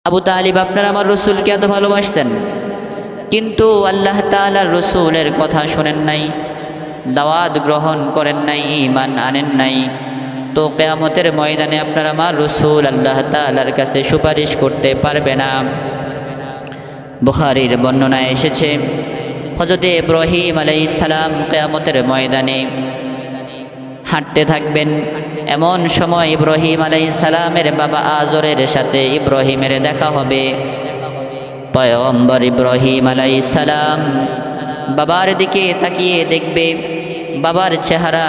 আবু তালিব আপনার আমার রসুলকে এত ভালোবাসছেন, কিন্তু আল্লাহ তাআলার রসুলের কথা শোনেন নাই, দাওয়াত গ্রহণ করেন নাই, ঈমান আনেন নাই। তো কিয়ামতের ময়দানে আপনার আমার রসুল আল্লাহ তাআলার কাছে সুপারিশ করতে পারবে না। বুখারীর বর্ণনায় এসেছে, হযরত ইব্রাহিম আলাইহিস সালাম কিয়ামতের ময়দানে হাঁটতে থাকবেন। এমন সময় ইব্রাহিম আলাইহিস সালামের বাবা আজরের সাথে ইব্রাহিমের দেখা হবে। পয়গম্বর ইব্রাহিম আলাইহিস সালাম বাবার দিকে তাকিয়ে দেখবে, বাবার চেহারা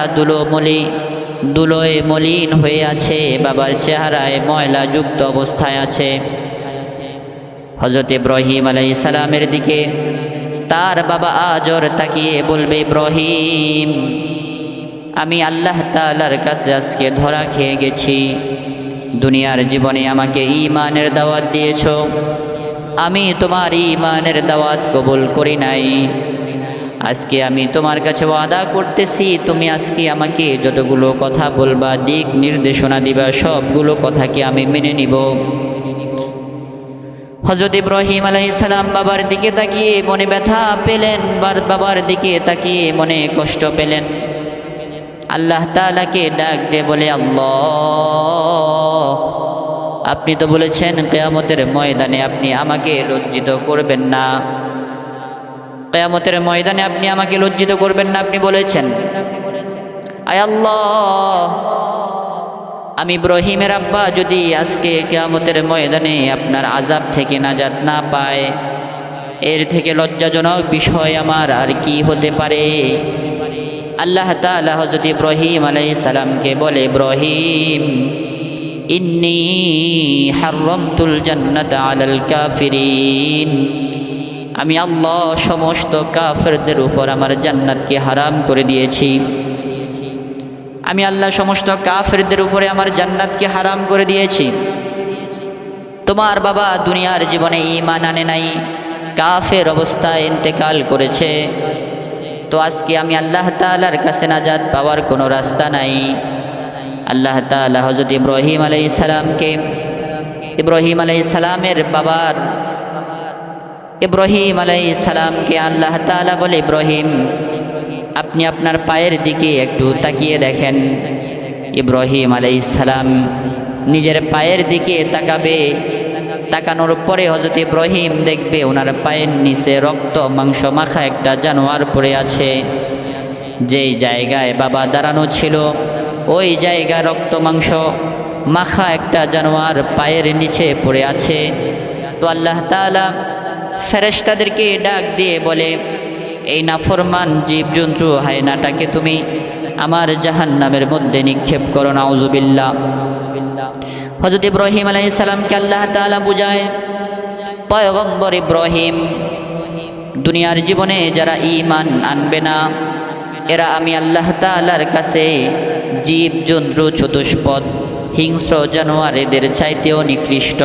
ধুলোয় মলিন হয়ে আছে, বাবার চেহারায় ময়লা যুক্ত অবস্থায় আছে। হযরত ইব্রাহিম আলাইহিস সালামের দিকে তার বাবা আজর তাকিয়ে বলবে, ইব্রাহিম, আমি আল্লাহ তাআলার কাছে আজকে ধরা খেয়ে গেছি। দুনিয়ার জীবনে আমাকে ঈমানের দাওয়াত দিয়েছো, আমি তোমার ঈমানের দাওয়াত কবুল করি নাই। আজকে আমি তোমার কাছে ওয়াদা করতেছি, তুমি আজকে আমাকে যতগুলো কথা বলবা, দিক নির্দেশনা দিবা, সবগুলো কথাকে আমি মেনে নিব। হযরত ইব্রাহিম আলাইহিস সালাম বাবার দিকে তাকিয়ে মনে ব্যথা পেলেন, বাবার দিকে তাকিয়ে মনে কষ্ট পেলেন। আল্লাহ তাআলাকে ডাক দিয়ে বলে, আল্লাহ, আপনি তো বলেছেন কিয়ামতের ময়দানে আপনি আমাকে লজ্জিত করবেন না, কিয়ামতের ময়দানে আপনি আমাকে লজ্জিত করবেন না, আপনি বলেছেন। আয় আল্লাহ, আমি ইব্রাহিমের আব্বা যদি আজকে কিয়ামতের ময়দানে আপনার আযাব থেকে নাজাত না পায়, এর থেকে লজ্জাজনক বিষয় আমার আর কি হতে পারে। আল্লাহ তাআলা হযরত ইব্রাহিম আলাইহিস সালামকে বলে, ইব্রাহিম, ইন্নী হাররামতুল জান্নাতা আলাল কাফিরিন, আমি আল্লাহ সমস্ত কাফেরদের উপর আমার জান্নাতকে হারাম করে দিয়েছি। আমি আল্লাহ সমস্ত কাফেরদের উপরে আমার জান্নাতকে হারাম করে দিয়েছি। তোমার বাবা দুনিয়ার জীবনে ঈমান আনে নাই, কাফের অবস্থায় ইন্তেকাল করেছে। তো আজকে আমি আল্লাহ তাআলার কাছে নাজাত পাওয়ার কোনো রাস্তা নাই। আল্লাহ তাআলা হযরত ইব্রাহিম আলাইহিস সালামকে, ইব্রাহিম আলাইহিস সালামের বাবার ইব্রাহিম আলাইহিস সালামকে আল্লাহ তাআলা বলে, ইব্রাহিম, আপনি আপনার পায়ের দিকে একটু তাকিয়ে দেখেন। ইব্রাহিম আলাইহিস সালাম নিজের পায়ের দিকে তাকাবে, তাকানোর পরে হযরত ইব্রাহিম দেখবে ওনার পায়ের নিচে রক্ত মাংস মাখা একটা জানোয়ার পড়ে আছে। যেই জায়গায় বাবা দাঁড়ানো ছিল ওই জায়গায় রক্ত মাংস মাখা একটা জানোয়ার পায়ের নিচে পড়ে আছে। তো আল্লাহ তাআলা ফেরেশতাদেরকে ডাক দিয়ে বলে, এই নাফরমান জীবজন্তু হায়নাটাকে তুমি আমার জাহান্নামের মধ্যে নিক্ষেপ করো, নাউযুবিল্লাহ। হযরত ইব্রাহিম আলাইহিস সালামকে আল্লাহ তাআলা বুঝায়, পয়গম্বর ইব্রাহিম, দুনিয়ার জীবনে যারা ঈমান আনবে না, এরা আমি আল্লাহ তাআলার কাছে জীবজন্তু চতুষ্পদ হিংস্র জানোয়ার এদের চাইতেও নিকৃষ্ট।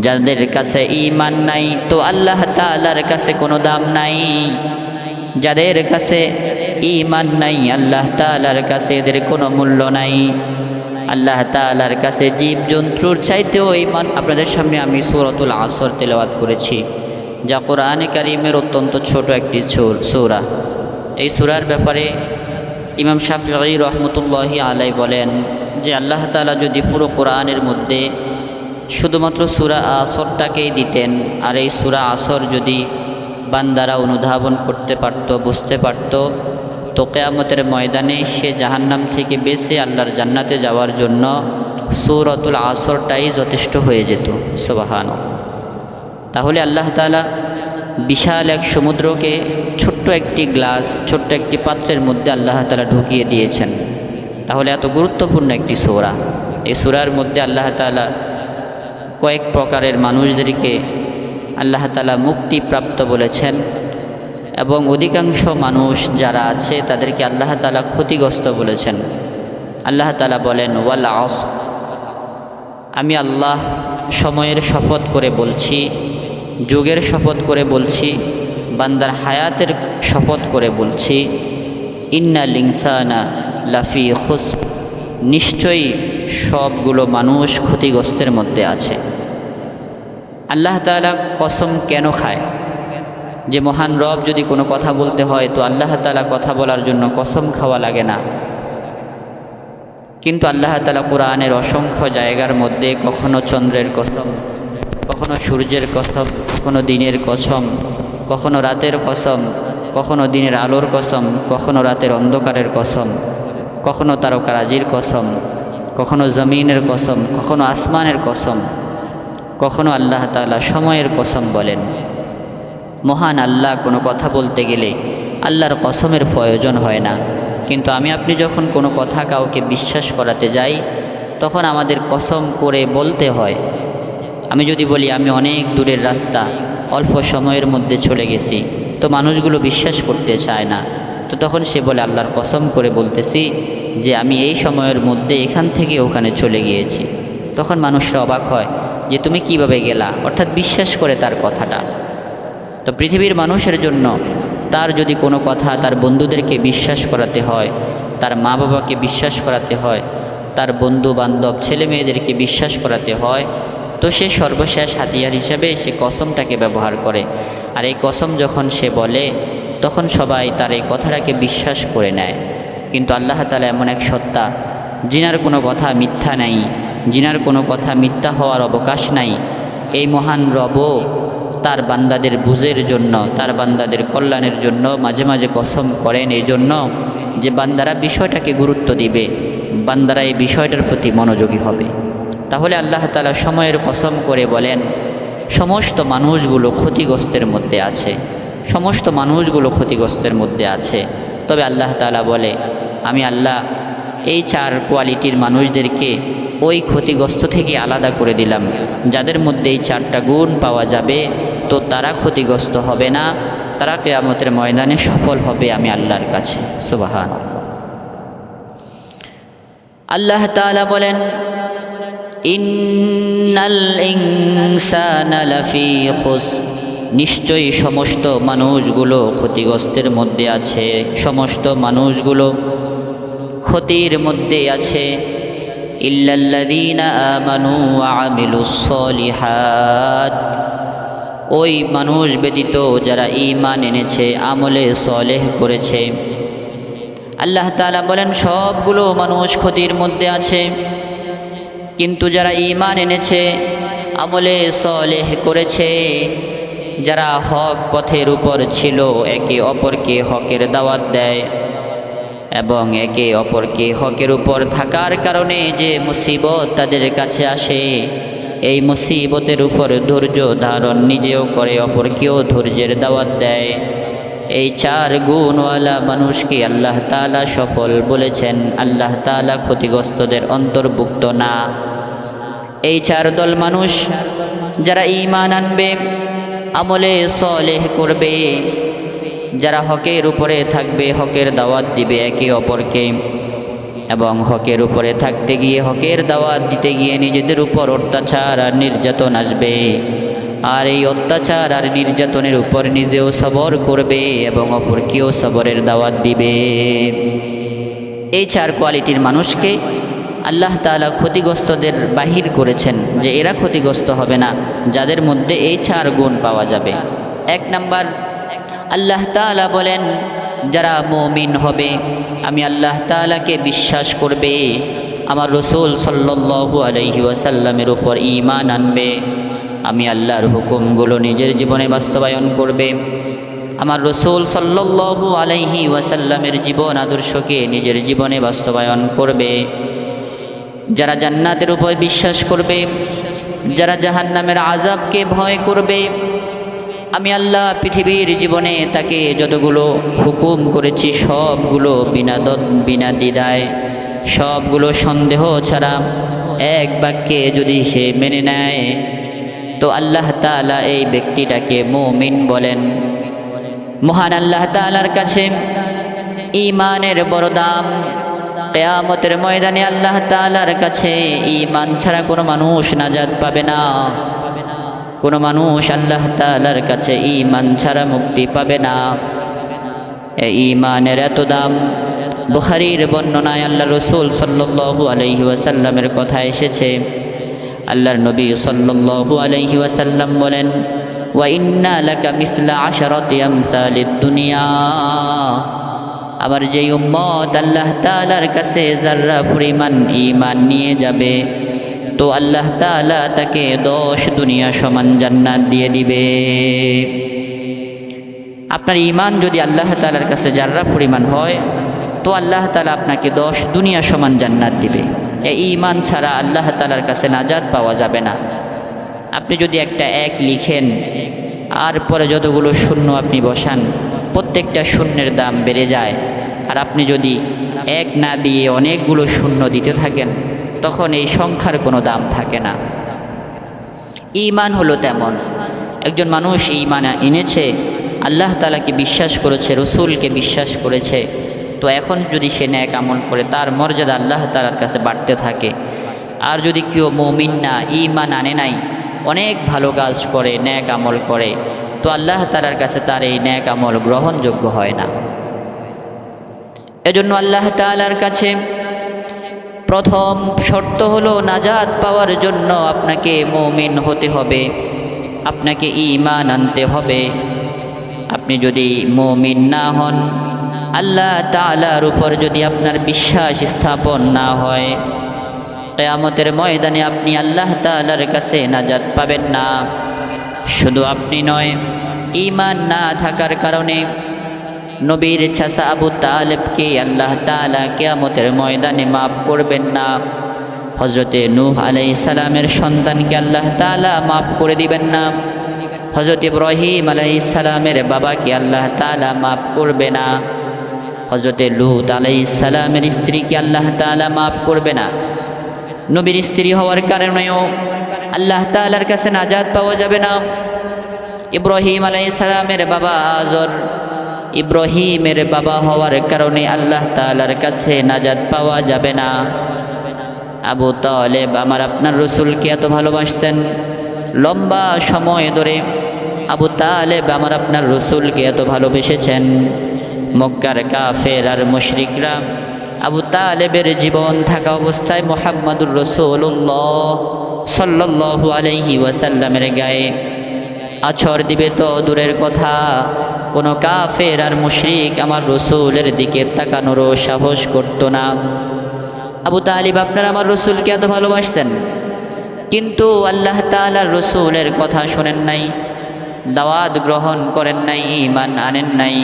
যাদের কাছে ঈমান নাই, তো আল্লাহ তাআলার কাছে কোনো দাম নাই। যাদের কাছে ঈমান নাই, আল্লাহ তাআলার কাছে এদের কোনো মূল্য নাই। আল্লাহ তাআলার কাছে জীবজন্তুর চাইতেও ঈমান। আপনাদের সামনে আমি সূরাতুল আসর তেলাওয়াত করেছি, যা কোরআনে কারীমের অত্যন্ত ছোট একটি সূরা। এই সূরার ব্যাপারে ইমাম শাফিঈ রহমতুল্লাহি আলাইহি বলেন যে আল্লাহ তাআলা যদি পুরো কোরআনের মধ্যে শুধুমাত্র সূরা আসরটাকেই দিতেন, আর এই সূরা আসর যদি বান্দারা অনুধাবন করতে পারত, বুঝতে পারত, তো কিয়ামতের ময়দানে সে জাহান্নাম থেকে বেঁচে আল্লাহর জান্নাতে যাওয়ার জন্য সূরাতুল আসরটাই যথেষ্ট হয়ে যেত। সুবহানাল্লাহ। তাহলে আল্লাহ তাআলা বিশাল এক সমুদ্রকে ছোট্ট একটি গ্লাস, ছোট্ট একটি পাত্রের মধ্যে আল্লাহ তাআলা ঢুকিয়ে দিয়েছেন। তাহলে এত গুরুত্বপূর্ণ একটি সূরা, এই সূরার মধ্যে আল্লাহ তাআলা কয়েক প্রকারের মানুষদেরকে আল্লাহ তাআলা মুক্তিপ্রাপ্ত বলেছেন, এবং অধিকাংশ মানুষ যারা আছে তাদেরকে আল্লাহ তাআলা ক্ষতিগ্রস্ত বলেছেন। আল্লাহ তাআলা বলেন, ওয়াল আসর, আমি আল্লাহ সময়ের শপথ করে বলছি, যুগের শপথ করে বলছি, বান্দার হায়াতের শপথ করে বলছি, ইন্নাল ইনসানা লাফি খুসর, নিশ্চয়ই সবগুলো মানুষ ক্ষতিগ্রস্তের মধ্যে আছে। আল্লাহ তাআলা কসম কেন খায়? যে মহান রব যদি কোনো কথা বলতে হয় তো আল্লাহ তাআলা কথা বলার জন্য কসম খাওয়া লাগে না। কিন্তু আল্লাহ তাআলা কোরআনের অসংখ্য জায়গার মধ্যে কখনো চন্দ্রের কসম, কখনো সূর্যের কসম, কখনো দিনের কসম, কখনো রাতের কসম, কখনো দিনের আলোর কসম, কখনো রাতের অন্ধকারের কসম, কখনো তারকারাজির কসম, কখনো জমিনের কসম, কখনো আসমানের কসম, কখনো আল্লাহ তাআলা সময়ের কসম বলেন। মহান আল্লাহ কোনো কথা বলতে গেলে আল্লাহর কসমের প্রয়োজন হয় না। কিন্তু আমি আপনি যখন কোনো কথা কাউকে বিশ্বাস করাতে যাই তখন আমাদের কসম করে বলতে হয়। আমি যদি বলি আমি অনেক দূরের রাস্তা অল্প সময়ের মধ্যে চলে গেছি, তো মানুষগুলো বিশ্বাস করতে চায় না। তো তখন সে বলে আল্লাহর কসম করে বলতেছি যে আমি এই সময়ের মধ্যে এখান থেকে ওখানে চলে গিয়েছি। তখন মানুষরা অবাক হয় যে তুমি কিভাবে গেলা, অর্থাৎ বিশ্বাস করে তার কথাটা। তো পৃথিবীর মানুষের জন্য তার যদি কোনো কথা তার বন্ধুদেরকে বিশ্বাস করাতে হয়, তার মা বাবাকে বিশ্বাস করাতে হয়, তার বন্ধু বান্ধব ছেলে মেয়েদেরকে বিশ্বাস করাতে হয়, তো সে সর্বশেষ হাতিয়ার হিসাবে সে কসমটাকে ব্যবহার করে। আর এই কসম যখন সে বলে তখন সবাই তার এই কথাটাকে বিশ্বাস করে নেয়। কিন্তু আল্লাহ তাআলা এমন এক সত্তা যিনার কোনো কথা মিথ্যা নাই, যিনার কোনো কথা মিথ্যা হওয়ার অবকাশ নাই। এই মহান রবও তার বান্দাদের বুঝের জন্য, তার বান্দাদের কল্যাণের জন্য মাঝে মাঝে কসম করেন, এই জন্য যে বান্দারা বিষয়টাকে গুরুত্ব দিবে, বান্দারা এই বিষয়টার প্রতি মনোযোগী হবে। তাহলে আল্লাহ তাআলা সময়ের কসম করে বলেন সমস্ত মানুষগুলো ক্ষতিগ্রস্তের মধ্যে আছে, সমস্ত মানুষগুলো ক্ষতিগ্রস্তের মধ্যে আছে। তবে আল্লাহ তাআলা বলে আমি আল্লাহ এই 4 কোয়ালিটির মানুষদেরকে ওই ক্ষতিগ্রস্ত থেকে আলাদা করে দিলাম। যাদের মধ্যে এই 4টা গুণ পাওয়া যাবে তো তারা ক্ষতিগ্রস্ত হবে না, তারা কিয়ামতের ময়দানে সফল হবে আমি আল্লাহর কাছে। সুবহানাল্লাহ। আল্লাহ তাআলা বলেন ইন্নাল ইনসানা লাফি খুসর, নিশ্চয়ই সমস্ত মানুষগুলো ক্ষতিগ্রস্তের মধ্যে আছে, সমস্ত মানুষগুলো ক্ষতির মধ্যে আছে। ইল্লাল্লাযীনা আমানু ওয়া আমিলুস সলিহাত, ওই মানুষ ব্যতীত যারা ঈমান এনেছে, আমলে সলেহ করেছে। আল্লাহ তাআলা বলেন সবগুলো মানুষ ক্ষতির মধ্যে আছে, কিন্তু যারা ঈমান এনেছে, আমলে সলেহ করেছে, যারা হক পথের উপর ছিল, একে অপরকে হকের দাওয়াত দেয় এবং একে অপরকে হকের উপর থাকার কারণে যে মুসিবত তাদের কাছে আসে, এই মুসিবতের উপর ধৈর্য ধারণ নিজেও করে, অপরকেও ধৈর্যের দাওয়াত দেয়, এই 4 গুণওয়ালা মানুষকে আল্লাহ তাআলা সফল বলেছেন। আল্লাহ তাআলা ক্ষতিগ্রস্তদের অন্তর্ভুক্ত না। এই 4 দল মানুষ যারা ঈমান আনবে, আমলে সলেহ করবে, যারা হকের উপরে থাকবে, হকের দাওয়াত দিবে একে অপরকে, এবং হকের উপরে থাকতে গিয়ে, হকের দাওয়াত দিতে গিয়ে নিজেদের উপর অত্যাচার আর নির্যাতন আসবে, আর এই অত্যাচার আর নির্যাতনের উপর নিজেও সবর করবে এবং অপরকেও সবরের দাওয়াত দিবে। এই 4 কোয়ালিটির মানুষকে আল্লাহ তাআলা ক্ষতিগ্রস্তদের বাহির করেছেন যে এরা ক্ষতিগ্রস্ত হবে না যাদের মধ্যে এই 4 গুণ পাওয়া যাবে। 1 নাম্বার, আল্লাহ তাআলা বলেন যারা মুমিন হবে, আমি আল্লাহ তাআলাকে বিশ্বাস করবে, আমার রাসূল সাল্লাল্লাহু আলাইহি ওয়াসাল্লামের উপর ঈমান আনবে, আমি আল্লাহর হুকুমগুলো নিজের জীবনে বাস্তবায়ন করবে, আমার রাসূল সাল্লাল্লাহু আলাইহি ওয়াসাল্লামের জীবন আদর্শকে নিজের জীবনে বাস্তবায়ন করবে, যারা জান্নাতের উপর বিশ্বাস করবে, যারা জাহান্নামের আযাবকে ভয় করবে, আমি আল্লাহ পৃথিবীর জীবনে তাকে যতগুলো হুকুম করেছি সবগুলো বিনা দ্বিধায়, সবগুলো সন্দেহ ছাড়া এক বাক্যে যদি সে মেনে নেয় তো আল্লাহ তাআলা এই ব্যক্তিটাকে মুমিন বলেন। মহান আল্লাহ তাআলার কাছে ঈমানের বড় দাম। কিয়ামতের ময়দানে আল্লাহ তাআলার কাছে ঈমান ছাড়া কোনো মানুষ নাজাত পাবে না, কোনো মানুষ আল্লাহ তাআলার কাছে ঈমান ছাড়া মুক্তি পাবে না। এই ঈমানের এত দাম বুখারীর বর্ণনায় আল্লাহ রাসূল সাল্লাল্লাহু আলাইহি ওয়াসাল্লামের কথা এসেছে, আল্লাহর নবী সাল্লাল্লাহু আলাইহি ওয়াসাল্লাম বলেন, ওয়া ইন্না লাকা মিসলা আশরাতি আমসালিদ দুনিয়া। আমার যে উম্মত আল্লাহ তাআলার কাছে যাররা পরিমাণ ঈমান নিয়ে যাবে, তো আল্লাহ তাআলা তাকে 10 দুনিয়া সমান জান্নাত দিয়ে দিবে। আপনার ঈমান যদি আল্লাহ তাআলার কাছে যাররা পরিমাণ হয়, তো আল্লাহ তাআলা আপনাকে 10 দুনিয়া সমান জান্নাত দিবে। এই ঈমান ছাড়া আল্লাহ তাআলার কাছে নাজাত পাওয়া যাবে না। আপনি যদি একটা 1 লিখেন আর পরে যতগুলো শূন্য আপনি বসান, প্রত্যেকটা শূন্যের দাম বেড়ে যায়। আর আপনি যদি 1 না দিয়ে অনেকগুলো শূন্য দিতে থাকেন, তখন এই সংখ্যার কোনো দাম থাকে না। ঈমান হলো তেমন, একজন মানুষ ঈমান এনেছে, আল্লাহ তাআলাকে বিশ্বাস করেছে, রসুলকে বিশ্বাস করেছে, তো এখন যদি সে নেক আমল করে, তার মর্যাদা আল্লাহ তাআলার কাছে বাড়তে থাকে। আর যদি কেউ মুমিন না, ঈমান আনে নাই, অনেক ভালো কাজ করে, নেক আমল করে, তো আল্লাহ তাআলার কাছে তার এই নেক আমল গ্রহণযোগ্য হয় না। এজন্য আল্লাহ তাআলার কাছে প্রথম শর্ত হলো, নাজাত পাওয়ার জন্য আপনাকে মুমিন হতে হবে, আপনাকে ঈমান আনতে হবে। আপনি যদি মুমিন না হন, আল্লাহ তাআলার উপর যদি আপনার বিশ্বাস স্থাপন না হয়, কিয়ামতের ময়দানে আপনি আল্লাহ তাআলার কাছে নাজাত পাবেন না। শুধু আপনি নয়, ঈমান না থাকার কারণে নবীর চাচা আবু তালেবকে আল্লাহ তাআলা কিয়ামতের ময়দানে মাফ করবেন না। হযরতে নূহ আলাইহিস সালামের সন্তানকে আল্লাহ তাআলা মাফ করে দিবেন না। হযরত ইব্রাহিম আলাইহিস সালামের বাবাকে আল্লাহ তাআলা মাফ করবে না। হযরতে লূত আলাইহিস সালামের স্ত্রীকে আল্লাহ তাআলা মাফ করবে না। নবীর স্ত্রী হওয়ার কারণেও আল্লাহ তাআলার কাছে নাজাত পাওয়া যাবে না। ইব্রাহিম আলাইহিস সালামের বাবা আজর, ইব্রাহিমের বাবা হওয়ার কারণে আল্লাহ তাআলার কাছে নাজাত পাওয়া যাবে না। আবু তালেব আমার আপনার রসুলকে এত ভালোবাসছেন, লম্বা সময় ধরে আবু তালেব আমার আপনার রসুলকে এত ভালোবেসেছেন। মক্কার কাফের আর মুশরিকরা আবু তালেবের জীবন থাকা অবস্থায় মুহাম্মাদুর রাসূলুল্লাহ সাল্লাল্লাহু আলাইহি ওয়াসাল্লামের গায়ে আছর দিবে তো দূরের কথা, কোনো কাফের আর মুশরিক আমার রসুলের দিকে তাকানোরও সাহস করতো না। আবু তালিব আপনারা আমার রসুলকে এত ভালোবাসছেন, কিন্তু আল্লাহ তাআলার রসুলের কথা শোনেন নাই, দাওয়াত গ্রহণ করেন নাই, ঈমান আনেন নাই,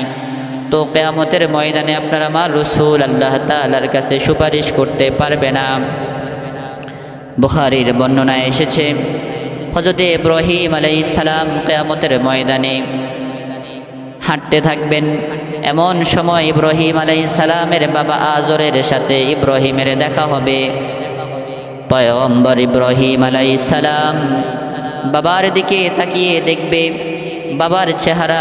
তো কিয়ামতের ময়দানে আপনারা আমার রসুল আল্লাহ তাআলার কাছে সুপারিশ করতে পারবে না। বুখারীর বর্ণনায় এসেছে, হযরত ইব্রাহিম আলাইহিস সালাম কিয়ামতের ময়দানে হাঁটতে থাকবেন। এমন সময় ইব্রাহিম আলাইহিস সালামের বাবা আজরের সাথে ইব্রাহিমের দেখা হবে। পয়গম্বর ইব্রাহিম আলাইহিস সালাম বাবার দিকে তাকিয়ে দেখবে, বাবার চেহারা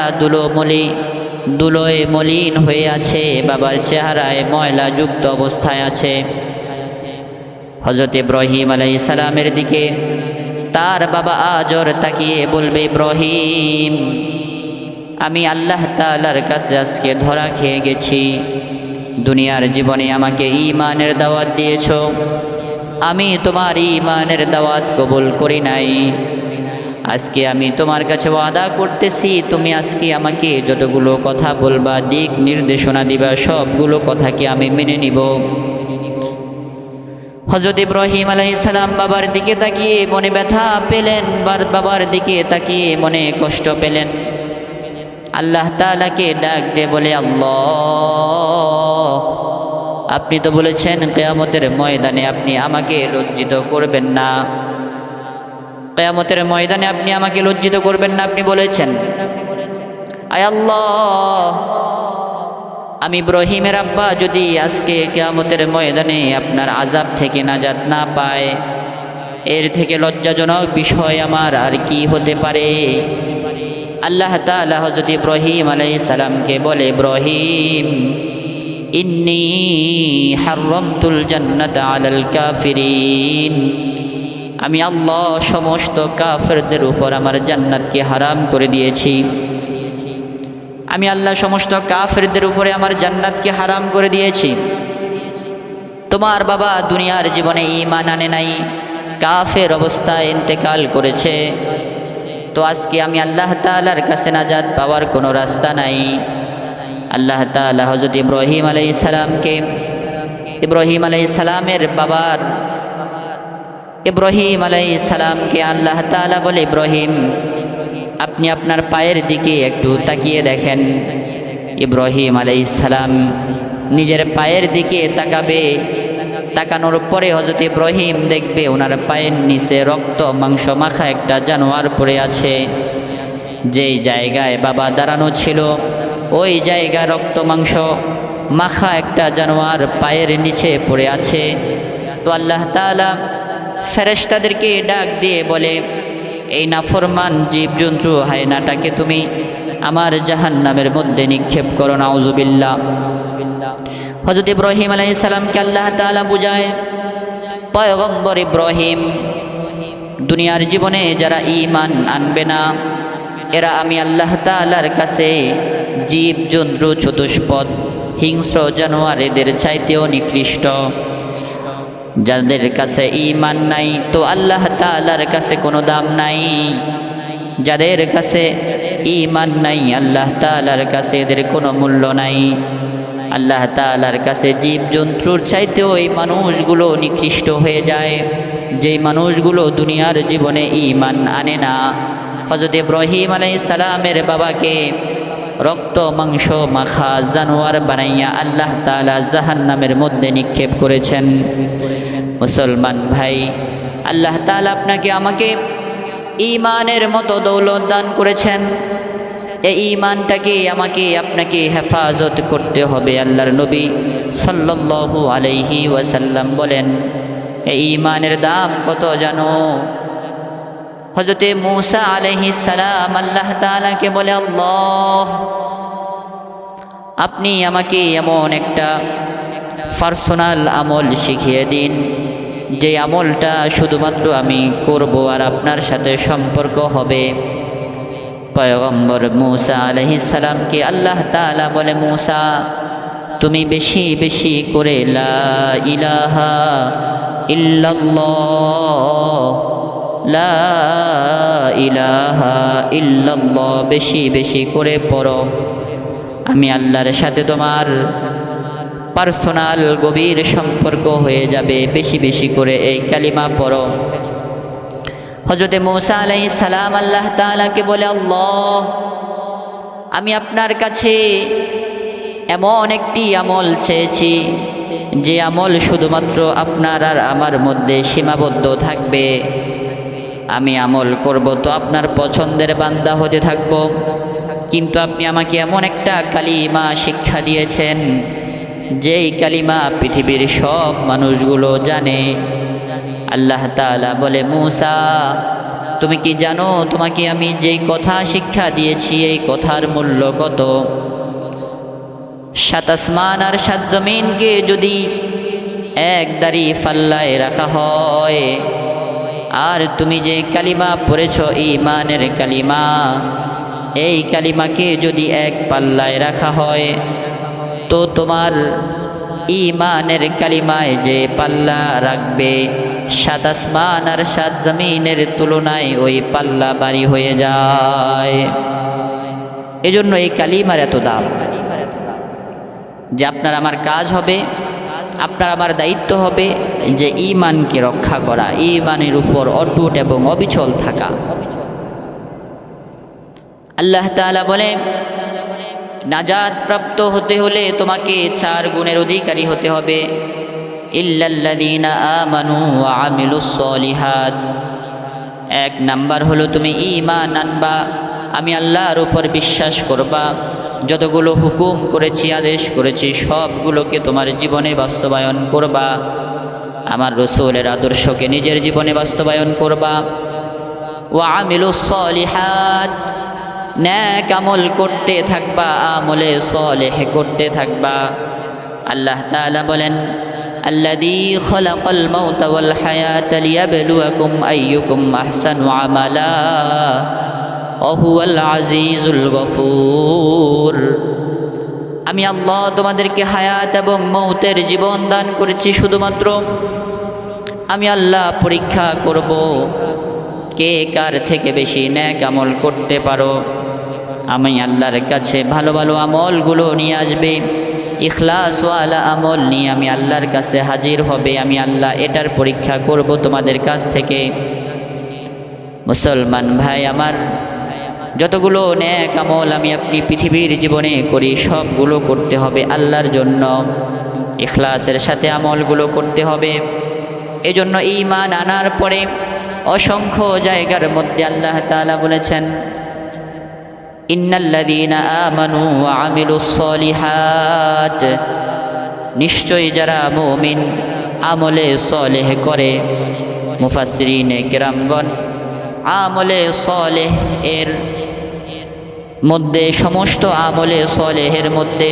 ধুলোয় মলিন হয়ে আছে, বাবার চেহারায় ময়লা যুক্ত অবস্থায় আছে। হযরত ইব্রাহিম আলাইহিস সালামের দিকে তার বাবা আজর তাকিয়ে বলবে, ইব্রাহিম, আমি আল্লাহ তাআলার কাছে আজকে ধরা খেয়ে গেছি। দুনিয়ার জীবনে আমাকে ঈমানের দাওয়াত দিয়েছ, আমি তোমার ঈমানের দাওয়াত কবুল করি নাই। আজকে আমি তোমার কাছে ওয়াদা করতেছি, তুমি আজকে আমাকে যতগুলো কথা বলবা, দিক নির্দেশনা দিবা, সবগুলো কথাকে আমি মেনে নিব। হযরত ইব্রাহিম আলাইহিস সালাম বাবার দিকে তাকিয়ে মনে ব্যথা পেলেন, বাবার দিকে তাকিয়ে মনে কষ্ট পেলেন। আল্লাহ তাআলাকে ডাক দিয়ে বলে, আল্লাহ, আপনি তো বলেছেন কিয়ামতের ময়দানে আপনি আমাকে লজ্জিত করবেন না, কিয়ামতের ময়দানে আপনি আমাকে লজ্জিত করবেন না, আপনি বলেছেন। আয় আল্লাহ, আমি ইব্রাহিমের আব্বা যদি আজকে কিয়ামতের ময়দানে আপনার আযাব থেকে নাজাত না পায়, এর থেকে লজ্জাজনক বিষয় আমার আর কি হতে পারে। আল্লাহ তাআলা হযরত ইব্রাহিম আলাইহিস সালামকে বলে, ইব্রাহিম, ইন্নী হাররামতুল জান্নাতা আলাল কাফিরিন, আমি আল্লাহ সমস্ত কাফেরদের উপর আমার জান্নাতকে হারাম করে দিয়েছি। আমি আল্লাহ সমস্ত কাফেরদের উপরে আমার জান্নাতকে হারাম করে দিয়েছি। তোমার বাবা দুনিয়ার জীবনে ঈমান আনে নাই, কাফের অবস্থায় ইন্তেকাল করেছে। তো আজকে আমি আল্লাহ তাআলার কাছে নাজাত পাওয়ার কোনো রাস্তা নাই। আল্লাহ তাআলা হযরত ইব্রাহিম আলাইহিস সালামকে, ইব্রাহিম আলাইহিস সালামের বাবার ইব্রাহিম আলাইহিস সালামকে আল্লাহ তাআলা বলে, ইব্রাহিম আপনি আপনার পায়ের দিকে একটু তাকিয়ে দেখেন। ইব্রাহিম আলাইহিস সালাম নিজের পায়ের দিকে তাকাবে, তাকানোর পরে হযরত ইব্রাহিম দেখবে ওনার পায়ের নিচে রক্ত মাংস মাখা একটা জানোয়ার পড়ে আছে। যেই জায়গায় বাবা দাঁড়ানো ছিল ওই জায়গায় রক্ত মাংস মাখা একটা জানোয়ার পায়ের নিচে পড়ে আছে। তো আল্লাহ তাআলা ফেরেশতাদেরকে ডাক দিয়ে বলে, এই নাফরমান জীবজন্তু হায়নাটাকে তুমি আমার জাহান্নামের মধ্যে নিক্ষেপ করো, নাউজুবিল্লাহ। হযরত ইব্রাহিম আলাইহিস সালামকে আল্লাহ তাআলা বুঝায়, পয়গম্বর ইব্রাহিম, দুনিয়ার জীবনে যারা ঈমান আনবে না এরা আমি আল্লাহ তাআলার কাছে জীবজন্তু চতুষ্পদ হিংস্র জানোয়ার এদের চাইতেও নিকৃষ্ট। যাদের কাছে ঈমান নাই তো আল্লাহ তাআলার কাছে কোনো দাম নাই। যাদের কাছে ঈমান নাই আল্লাহ তাআলার কাছে এদের কোনো মূল্য নাই। আল্লাহ তাআলার কাছে জীবজন্তুর চাইতেও এই মানুষগুলো নিকৃষ্ট হয়ে যায়, যেই মানুষগুলো দুনিয়ার জীবনে ঈমান আনে না। হযরত ইব্রাহিম আলাইহিস সালামের বাবাকে রক্ত মাংস মাখা জানোয়ার বানাইয়া আল্লাহ তাআলা জাহান্নামের মধ্যে নিক্ষেপ করেছেন। মুসলমান ভাই, আল্লাহ তাআলা আপনাকে আমাকে ঈমানের মতো দৌলত দান করেছেন। এই ঈমানটাকে আমাকে আপনাকে হেফাজত করতে হবে। আল্লাহর নবী সাল্লাল্লাহু আলাইহি ওয়াসাল্লাম বলেন, এই ঈমানের দাম কত জানো? হযরতে মূসা আলাইহিস সালাম আল্লাহ তাআলাকে বলে, আল্লাহ আপনি আমাকে এমন একটা পার্সোনাল আমল শিখিয়ে দিন যে আমলটা শুধুমাত্র আমি করব আর আপনার সাথে সম্পর্ক হবে। পয়গম্বর মূসা আলাইহিস সালামকে আল্লাহ তাআলা বলে, মূসা তুমি বেশি বেশি করে লা ইলাহা ইল্লাল্লাহ, লা ইলাহা ইল্লাল্লাহ বেশি বেশি করে পড়ো। আমি আল্লাহর সাথে তোমার পার্সোনাল গভীর সম্পর্ক হয়ে যাবে। বেশি বেশি করে এই কালিমা পড়ো। হযরতে মূসা আলাইহিস সালাম আল্লাহ তাআলাকে বলে, আল্লাহ আমি আপনার কাছে এমন একটি আমল চেয়েছি যে আমল শুধুমাত্র আপনার আর আমার মধ্যে সীমাবদ্ধ থাকবে। আমি আমল করব তো আপনার পছন্দের বান্দা হতে থাকব, কিন্তু আপনি আমাকে এমন একটা কালিমা শিক্ষা দিয়েছেন যেই কালিমা পৃথিবীর সব মানুষগুলো জানে। আল্লাহ তাআলা বলে, মূসা তুমি কি জানো তোমাকে আমি যেই কথা শিক্ষা দিয়েছি এই কথার মূল্য কত? 7 আসমান আর 7 জমিনকে যদি এক দাড়ি ফাল্লায় রাখা হয় আর তুমি যে কালিমা পড়েছ ঈমানের কালিমা, এই কালিমাকে যদি এক পাল্লায় রাখা হয় তো তোমার ঈমানের কালিমায় যে পাল্লা রাখবে 7 আসমান আর 7 জমিনের তুলনায় ওই পাল্লা ভারী হয়ে যায়। এজন্য এই কালিমার এত দাম যে আপনার আমার কাজ হবে, আপনার আমার দায়িত্ব হবে যে ঈমানকে রক্ষা করা, ঈমানের উপর অটুট এবং অবিচল থাকা। আল্লাহ তাআলা বলে, নাজাত প্রাপ্ত হতে হলে তোমাকে 4 গুণের অধিকারী হতে হবে। ইল্লাল্লাযীনা আমানু ওয়া আমিলুস সলিহাত। 1 নাম্বার হলো তুমি ঈমান আনবা, আমি আল্লাহর উপর বিশ্বাস করবা, যতগুলো হুকুম করেছি আদেশ করেছি সবগুলোকে তোমার জীবনে বাস্তবায়ন করবা, আমার রাসূলের আদর্শকে নিজের জীবনে বাস্তবায়ন করবা। ওয়া আমিলুস সলিহাত, নেক আমল করতে থাকবা, আমলে সলেহ করতে থাকবা। আল্লাহ তাআলা বলেন, আল্লাযী খালাকাল মাউতা ওয়াল হায়াতা লিয়াবলুয়াকুম আইয়ুকুম আহসানু আমালা ওয়া হুয়াল আজিজুল গফুর। আমি আল্লাহ তোমাদেরকে হায়াত এবং মৌতের জীবন দান করেছি শুধুমাত্র আমি আল্লাহ পরীক্ষা করব কে কার থেকে বেশি নেক আমল করতে পারো। আমি আল্লাহর কাছে ভালো ভালো আমলগুলো নিয়ে আসবে, ইখলাসওয়ালা আমল নিয়ে আমি আল্লাহর কাছে হাজির হবে। আমি আল্লাহ এটার পরীক্ষা করব তোমাদের কাছ থেকে। মুসলমান ভাই আমার, যতগুলো নেক আমল আমি আপনি পৃথিবীর জীবনে করি সবগুলো করতে হবে আল্লাহর জন্য, ইখলাসের সাথে আমলগুলো করতে হবে। এজন্য ঈমান আনার পরে অসংখ্য জায়গার মধ্যে আল্লাহ তাআলা বলেছেন, ইন্নাল্লাযীনা আমানু ওয়া আমিলুস সলিহাত, নিশ্চয়ই যারা মুমিন আমলে সলেহ করে। মুফাসসিরিনে কেরামগণ আমলে সলেহ এর মধ্যে, সমস্ত আমলে সলেহের মধ্যে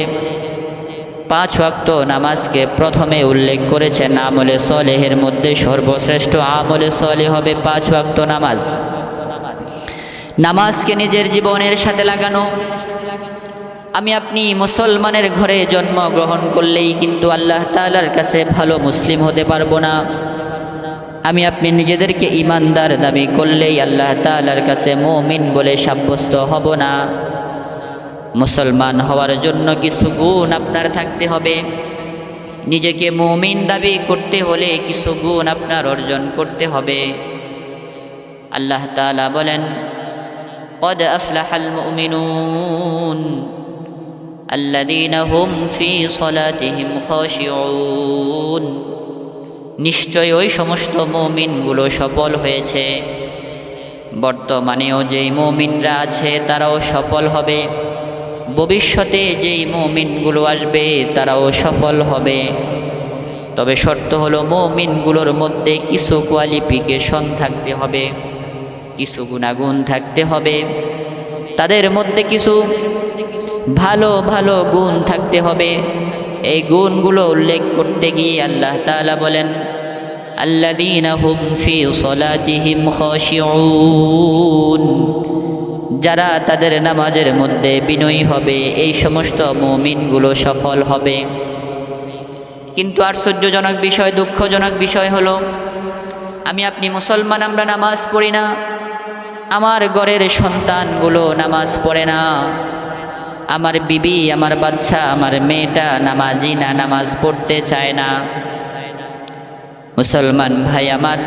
5 ওয়াক্ত নামাজকে প্রথমে উল্লেখ করেছেন। আমলে সলেহের মধ্যে সর্বশ্রেষ্ঠ আমলে সলেহ হবে 5 ওয়াক্ত নামাজ। নামাজকে নিজের জীবনের সাথে লাগানো। আমি আপনি মুসলমানের ঘরে জন্মগ্রহণ করলেই কিন্তু আল্লাহ তাআলার কাছে ভালো মুসলিম হতে পারবো না। আমি আপনি নিজেদেরকে ঈমানদার দাবি করলেই আল্লাহ তাআলার কাছে মুমিন বলে সাব্যস্ত হব না। মুসলমান হওয়ার জন্য কিছু গুণ আপনার থাকতে হবে। নিজেকে মুমিন দাবি করতে হলে কিছু গুণ আপনার অর্জন করতে হবে। আল্লাহ তাআলা বলেন, قد أفلح المؤمنون الذين هم في صلاتهم خاشعون, নিশ্চয় ওই সমস্ত মুমিনগুলো সফল হয়েছে। বর্তমানেও যেই মুমিনরা আছে তারাও সফল হবে, ভবিষ্যতে যেই মুমিনগুলো আসবে তারাও সফল হবে। তবে শর্ত হলো মুমিনগুলোর মধ্যে কিছু কোয়ালিফিকেশন থাকতে হবে, কিছু গুণাগুণ থাকতে হবে, তাদের মধ্যে কিছু ভালো ভালো গুণ থাকতে হবে। এই গুণগুলো উল্লেখ করতে গিয়ে আল্লাহ তাআলা বলেন, আল্লাযীনা হুম ফি সলাতিহিম খাশিউন, যারা তাদের নামাজের মধ্যে বিনয়ী হবে, এই সমস্ত মুমিনগুলো সফল হবে। কিন্তু আশ্চর্যজনক বিষয়, দুঃখজনক বিষয় হলো, আমি আপনি মুসলমান, আমরা নামাজ পড়ি না। আমার ঘরের সন্তানগুলো নামাজ পড়ে না। আমার বিবি, আমার বাচ্চা, আমার মেয়েটা নামাজি না, নামাজ পড়তে চায় না। মুসলমান ভাই আমার,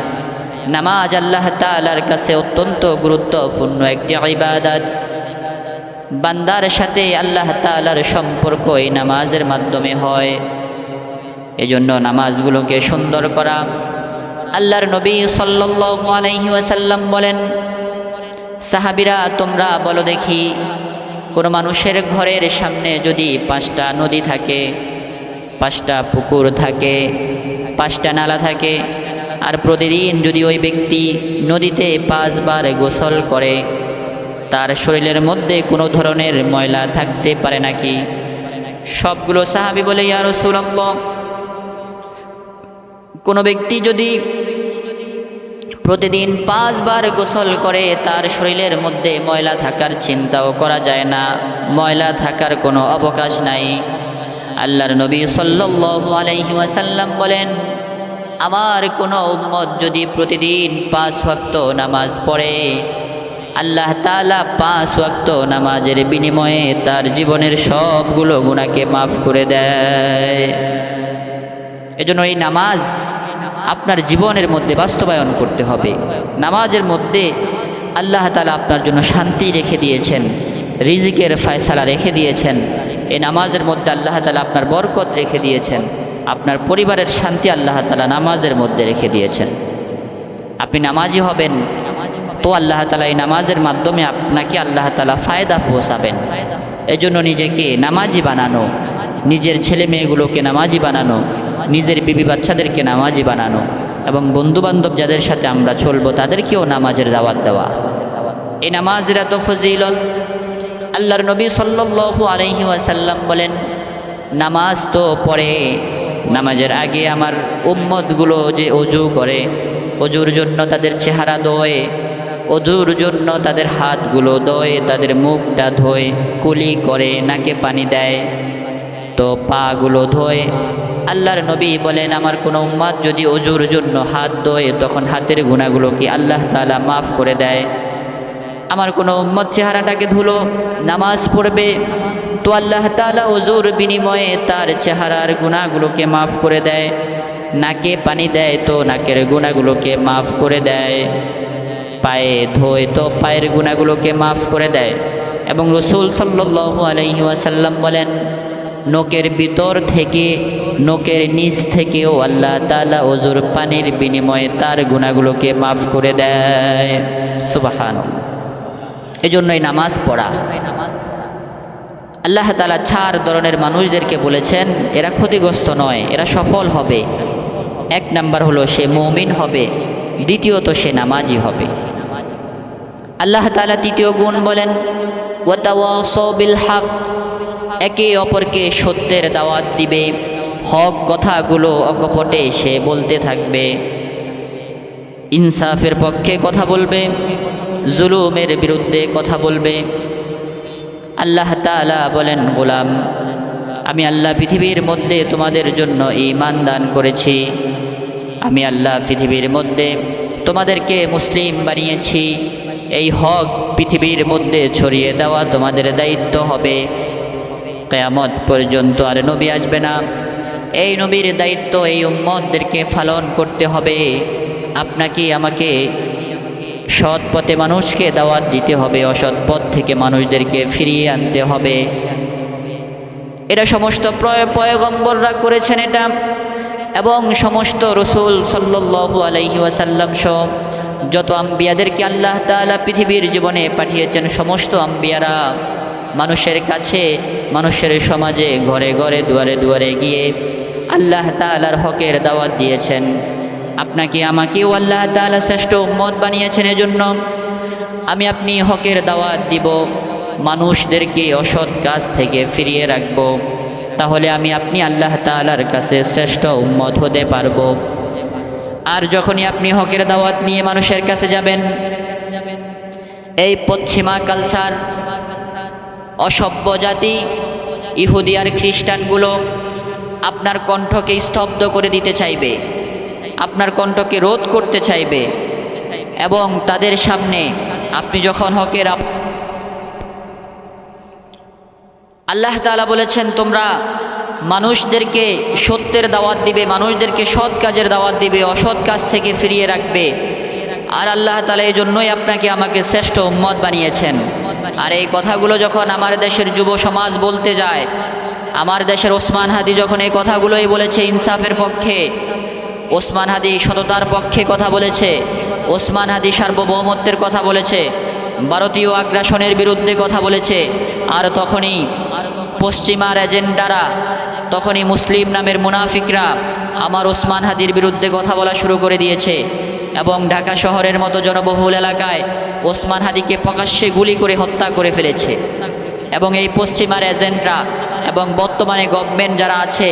নামাজ আল্লাহ তাআলার কাছে অত্যন্ত গুরুত্বপূর্ণ একটি ইবাদত। বান্দার সাথে আল্লাহ তাআলার সম্পর্ক এই নামাজের মাধ্যমে হয়। এজন্য নামাজগুলোকে সুন্দর করা। আল্লাহর নবী সাল্লাল্লাহু আলাইহি ওয়াসাল্লাম বলেন, সাহাবীরা তোমরা বলো দেখি, কোনো মানুষের ঘরের সামনে যদি 5টা নদী থাকে, 5টা পুকুর থাকে, 5টা নালা থাকে, আর প্রতিদিন যদি ওই ব্যক্তি নদীতে 5 বার গোসল করে, তার শরীরের মধ্যে কোনো ধরনের ময়লা থাকতে পারে নাকি? সবগুলো সাহাবী বলে, ইয়া রাসূলুল্লাহ, কোনো ব্যক্তি যদি প্রতিদিন 5 বার গোসল করে, তার শরীরের মধ্যে ময়লা থাকার চিন্তাও করা যায় না, ময়লা থাকার কোনো অবকাশ নাই। আল্লাহর নবী সাল্লাল্লাহু আলাইহি ওয়াসাল্লাম বলেন, আমার কোনো উম্মত যদি প্রতিদিন 5 ওয়াক্ত নামাজ পড়ে, আল্লাহ তাআলা 5 ওয়াক্ত নামাজের বিনিময়ে তার জীবনের সবগুলো গুনাহকে মাফ করে দেয়। এজন্য এই নামাজ আপনার জীবনের মধ্যে বাস্তবায়ন করতে হবে। নামাজের মধ্যে আল্লাহ তাআলা আপনার জন্য শান্তি রেখে দিয়েছেন, রিজিকের ফয়সালা রেখে দিয়েছেন। এই নামাজের মধ্যে আল্লাহ তাআলা আপনার বরকত রেখে দিয়েছেন, আপনার পরিবারের শান্তি আল্লাহ তাআলা নামাজের মধ্যে রেখে দিয়েছেন। আপনি নামাজি হবেন তো আল্লাহ তাআলা এই নামাজের মাধ্যমে আপনাকে আল্লাহ তাআলা ফায়দা পৌঁছাবেন। এজন্য নিজেকে নামাজি বানানো, নিজের ছেলে মেয়েগুলোকে নামাজি বানানো, নিজের বিবি বাচ্চাদেরকে নামাজি বানানো, এবং বন্ধুবান্ধব যাদের সাথে আমরা চলবো তাদেরকেও নামাজের দাওয়াত দেওয়া। এই নামাজের এত ফজিলত। আল্লাহর নবী সাল্লাল্লাহু আলাইহি ওয়াসাল্লাম বলেন, নামাজ তো পড়ে, নামাজের আগে আমার উম্মতগুলো যে ওযু করে, ওযুর জন্য তাদের চেহারা ধোয়, ওযুর জন্য তাদের হাতগুলো ধোয়, তাদের মুখটা ধোয়, কুলি করে, নাকে পানি দেয়, তো পাগুলো ধোয়, আল্লাহর নবী বলেন, আমার কোনো উম্মত যদি ওযুর জন্য হাত ধোয় তখন হাতের গুনাহগুলোকে আল্লাহ তাআলা মাফ করে দেয়। আমার কোনো উম্মত চেহারাটাকে ধুলো, নামাজ পড়বে, তো আল্লাহ তাআলা ওযুর বিনিময়ে তার চেহারার গুনাহগুলোকে মাফ করে দেয়। নাকে পানি দেয় তো নাকের গুনাহগুলোকে মাফ করে দেয়। পায়ে ধোয় তো পায়ের গুনাহগুলোকে মাফ করে দেয়। এবং রাসূল সাল্লাল্লাহু আলাইহি ওয়াসাল্লাম বলেন, নখের ভিতর থেকে, নখের নিচ থেকেও আল্লাহ তাআলা ওযুর পানির বিনিময়ে তার গুনাহগুলোকে মাফ করে দেয়। সুবহানাল্লাহ। এজন্যই নামাজ পড়া। আল্লাহ তাআলা 4 ধরনের মানুষদেরকে বলেছেন এরা ক্ষতিগ্রস্ত নয়, এরা সফল হবে। 1 নাম্বার হলো সে মুমিন হবে, দ্বিতীয়ত সে নামাজি হবে। আল্লাহ তাআলা তৃতীয় গুণ বলেন, ওয়াতাওয়াসাউ বিল হক, একে অপরকে সত্যের দাওয়াত দিবে, হক কথাগুলো অকপটে সে বলতে থাকবে, ইনসাফের পক্ষে কথা বলবে, জুলুমের বিরুদ্ধে কথা বলবে। আল্লাহ তাআলা বলেন, গোলাম আমি আল্লাহ পৃথিবীর মধ্যে তোমাদের জন্য ঈমান দান করেছি, আমি আল্লাহ পৃথিবীর মধ্যে তোমাদেরকে মুসলিম বানিয়েছি। এই হক পৃথিবীর মধ্যে ছড়িয়ে দেওয়া তোমাদের দায়িত্ব হবে। কিয়ামত পর্যন্ত আর নবী আসবে না, এই নবীর দায়িত্ব এই উম্মতদেরকে পালন করতে হবে। আপনাকে আমাকে সৎ পথে মানুষকে দাওয়াত দিতে হবে, অসৎ পথ থেকে মানুষদেরকে ফিরিয়ে আনতে হবে। এটা সমস্ত পয়গম্বররা করেছেন এটা, এবং সমস্ত রাসূল সাল্লাল্লাহু আলাইহি ওয়াসাল্লাম সহ যত আম্বিয়াদেরকে আল্লাহ তাআলা পৃথিবীর জীবনে পাঠিয়েছেন, সমস্ত আম্বিয়ারা মানুষের কাছে, মানুষের সমাজে, ঘরে ঘরে, দুয়ারে দুয়ারে গিয়ে আল্লাহ তাআলার হকের দাওয়াত দিয়েছেন। আপনাকে আমাকেও আল্লাহ তাআলা শ্রেষ্ঠ উম্মত বানিয়েছেন, এজন্য আমি আপনি হকের দাওয়াত দিব, মানুষদেরকে অসৎ কাজ থেকে ফিরিয়ে রাখব। তাহলে আমি আপনি আল্লাহ তাআলার কাছে শ্রেষ্ঠ উম্মত হতে পারব। আর যখনই আপনি হকের দাওয়াত নিয়ে মানুষের কাছে যাবেন, এই পশ্চিমা কালচার, অসভ্য জাতি, ইহুদি আর খ্রিস্টানগুলো আপনার কণ্ঠকে স্তব্ধ করে দিতে চাইবে, আপনার কণ্ঠকে রোধ করতে চাইবে। এবং তাদের সামনে আপনি যখন হকের, আল্লাহ তাআলা বলেছেন তোমরা মানুষদেরকে সত্যের দাওয়াত দিবে, মানুষদেরকে সৎ কাজের দাওয়াত দিবে, অসৎ কাজ থেকে ফিরিয়ে রাখবে। আর আল্লাহ তাআলা এই জন্যই আপনাকে আমাকে শ্রেষ্ঠ উম্মত বানিয়েছেন। আর এই কথাগুলো যখন আমার দেশের যুব সমাজ বলতে যায়, আমার দেশের ওসমান হাদি যখন এই কথাগুলোই বলেছে ইনসাফের পক্ষে, ওসমান হাদি সততার পক্ষে কথা বলেছে, ওসমান হাদি সার্বভৌমত্বের কথা বলেছে, ভারতীয় আগ্রাসনের বিরুদ্ধে কথা বলেছে, আর তখনই পশ্চিমার এজেন্ডারা, তখনই মুসলিম নামের মুনাফিকরা আমার ওসমান হাদির বিরুদ্ধে কথা বলা শুরু করে দিয়েছে। এবং ঢাকা শহরের মতো জনবহুল এলাকায় ওসমান হাদিকে প্রকাশ্যে গুলি করে হত্যা করে ফেলেছে। এবং এই পশ্চিমার এজেন্টরা এবং বর্তমানে গভর্নমেন্ট যারা আছে,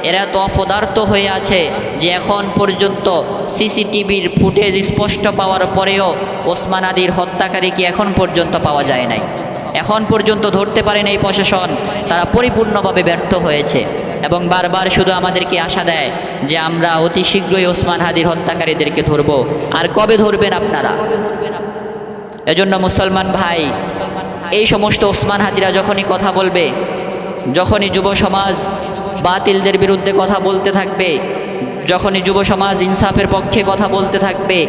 এরা তো অপদার্থ হয়ে আছে যে এখন পর্যন্ত সিসিটিভির ফুটেজ স্পষ্ট পাওয়ার পরেও ওসমান হাদির হত্যাকারীকে এখন পর্যন্ত পাওয়া যায় নাই, এখন পর্যন্ত ধরতে পারেন এই প্রশাসন। তারা পরিপূর্ণভাবে ব্যর্থ হয়েছে এবং বারবার শুধু আমাদেরকে আশা দেয় যে আমরা অতি শীঘ্রই ওসমান হাদির হত্যাকারীদেরকে ধরব। আর কবে ধরবেন আপনারা? এজন্য মুসলমান ভাই, এই সমস্ত ওসমান হাদিরা যখনই কথা বলবে, যখনই যুব সমাজ বাতিলদের বিরুদ্ধে কথা বলতে থাকবে, যখনই যুব সমাজ ইনসাফের পক্ষে কথা বলতে থাকবে,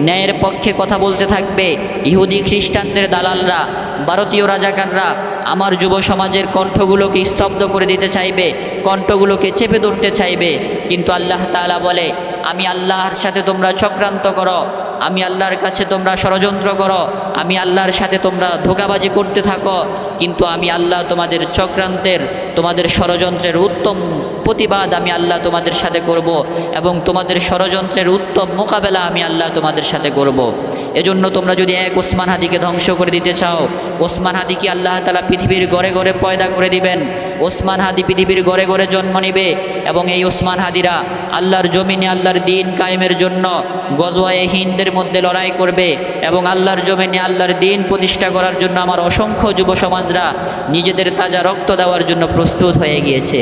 ন্যায়ের পক্ষে কথা বলতে থাকবে, ইহুদি খ্রিস্টানদের দালালরা, ভারতীয় রাজাকাররা আমার যুব সমাজের কণ্ঠগুলোকে স্তব্ধ করে দিতে চাইবে, কণ্ঠগুলোকে চেপে ধরতে চাইবে। কিন্তু আল্লাহ তাআলা বলে, আমি আল্লাহর সাথে তোমরা চক্রান্ত করো, আমি আল্লাহর কাছে তোমরা ষড়যন্ত্র করো, আমি আল্লাহর সাথে তোমরা ধোঁকাবাজি করতে থাকো, কিন্তু আমি আল্লাহ তোমাদের চক্রান্তের, তোমাদের ষড়যন্ত্রের উত্তম প্রতিবাদ আমি আল্লাহ তোমাদের সাথে করব, এবং তোমাদের ষড়যন্ত্রের উত্তম মোকাবেলা আমি আল্লাহ তোমাদের সাথে করব। এজন্য তোমরা যদি এক ওসমান হাদিকে ধ্বংস করে দিতে চাও, ওসমান হাদিকে আল্লাহ তাআলা পৃথিবীর ঘরে ঘরে পয়দা করে দিবেন। ওসমান হাদি পৃথিবীর ঘরে ঘরে জন্ম নিবে এবং এই ওসমান হাদিরা আল্লাহর জমিনে আল্লাহর দ্বীন কায়েমের জন্য গজওয়ায়ে হিন্দের মধ্যে লড়াই করবে এবং আল্লাহর জমিনে আল্লাহর দ্বীন প্রতিষ্ঠা করার জন্য আমার অসংখ্য যুব সমাজরা নিজেদের তাজা রক্ত দেওয়ার জন্য প্রস্তুত হয়ে গিয়েছে।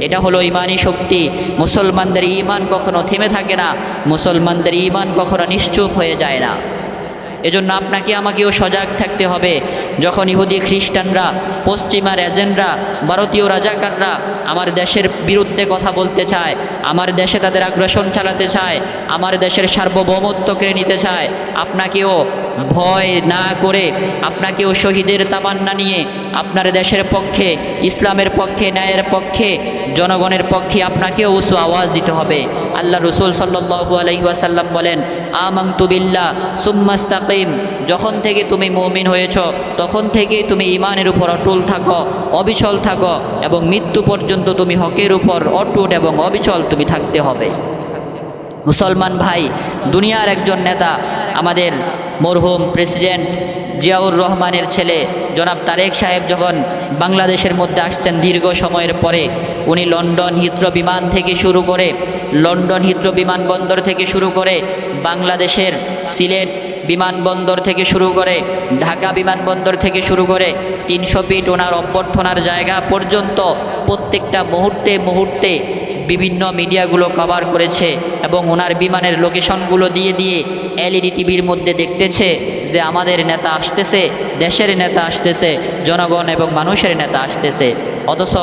এটা হলো ইমানি শক্তি। মুসলমানদের ঈমান কখনো থেমে থাকে না, মুসলমানদের ঈমান কখনো নিশ্চুপ হয়ে যায় না। এজন্য আপনাকে আমাকেও সজাগ থাকতে হবে। যখন ইহুদি খ্রিস্টানরা, পশ্চিমার এজেন্টরা, ভারতীয় রাজাকাররা আমার দেশের বিরুদ্ধে কথা বলতে চায়, আমার দেশে তাদের আগ্রাসন চালাতে চায়, আমার দেশের সার্বভৌমত্ব কেড়ে নিতে চায়, আপনাকেও ভয় না করে, আপনাকেও শহীদের তামান্না নিয়ে আপনার দেশের পক্ষে, ইসলামের পক্ষে, ন্যায়ের পক্ষে, জনগণের পক্ষে আপনাকেও উঁচু আওয়াজ দিতে হবে। আল্লাহ রসুল সাল্লাল্লাহু আলাইহি ওয়াসাল্লাম বলেন, আমানতু বিল্লাহ সুম্মা ইসতাকিম। যখন থেকে তুমি মুমিন হয়েছ তখন থেকেই তুমি ঈমানের উপর অটল থাকো, অবিচল থাকো এবং মৃত্যু পর্যন্ত তুমি হকের উপর অটুট এবং অবিচল তুমি থাকতে হবে। মুসলমান ভাই, দুনিয়ার একজন নেতা, আমাদের মরহুম প্রেসিডেন্ট জিয়াউর রহমানের ছেলে জনাব তারেক সাহেব যখন বাংলাদেশের মধ্যে আসছেন দীর্ঘ সময়ের পরে, উনি লন্ডন হিথ্রো বিমান থেকে শুরু করে, লন্ডন হিথ্রো বিমানবন্দর থেকে শুরু করে, বাংলাদেশের সিলেট বিমানবন্দর থেকে শুরু করে, ঢাকা বিমানবন্দর থেকে শুরু করে 300 ফিট ওনার অভ্যর্থনার জায়গা পর্যন্ত প্রত্যেকটা মুহূর্তে মুহূর্তে বিভিন্ন মিডিয়াগুলো কভার করেছে এবং ওনার বিমানের লোকেশনগুলো দিয়ে দিয়ে এলইডি টিভির মধ্যে দেখতেছে যে আমাদের নেতা আসতেছে, দেশের নেতা আসতেছে, জনগণ এবং মানুষের নেতা আসতেছে। অথচ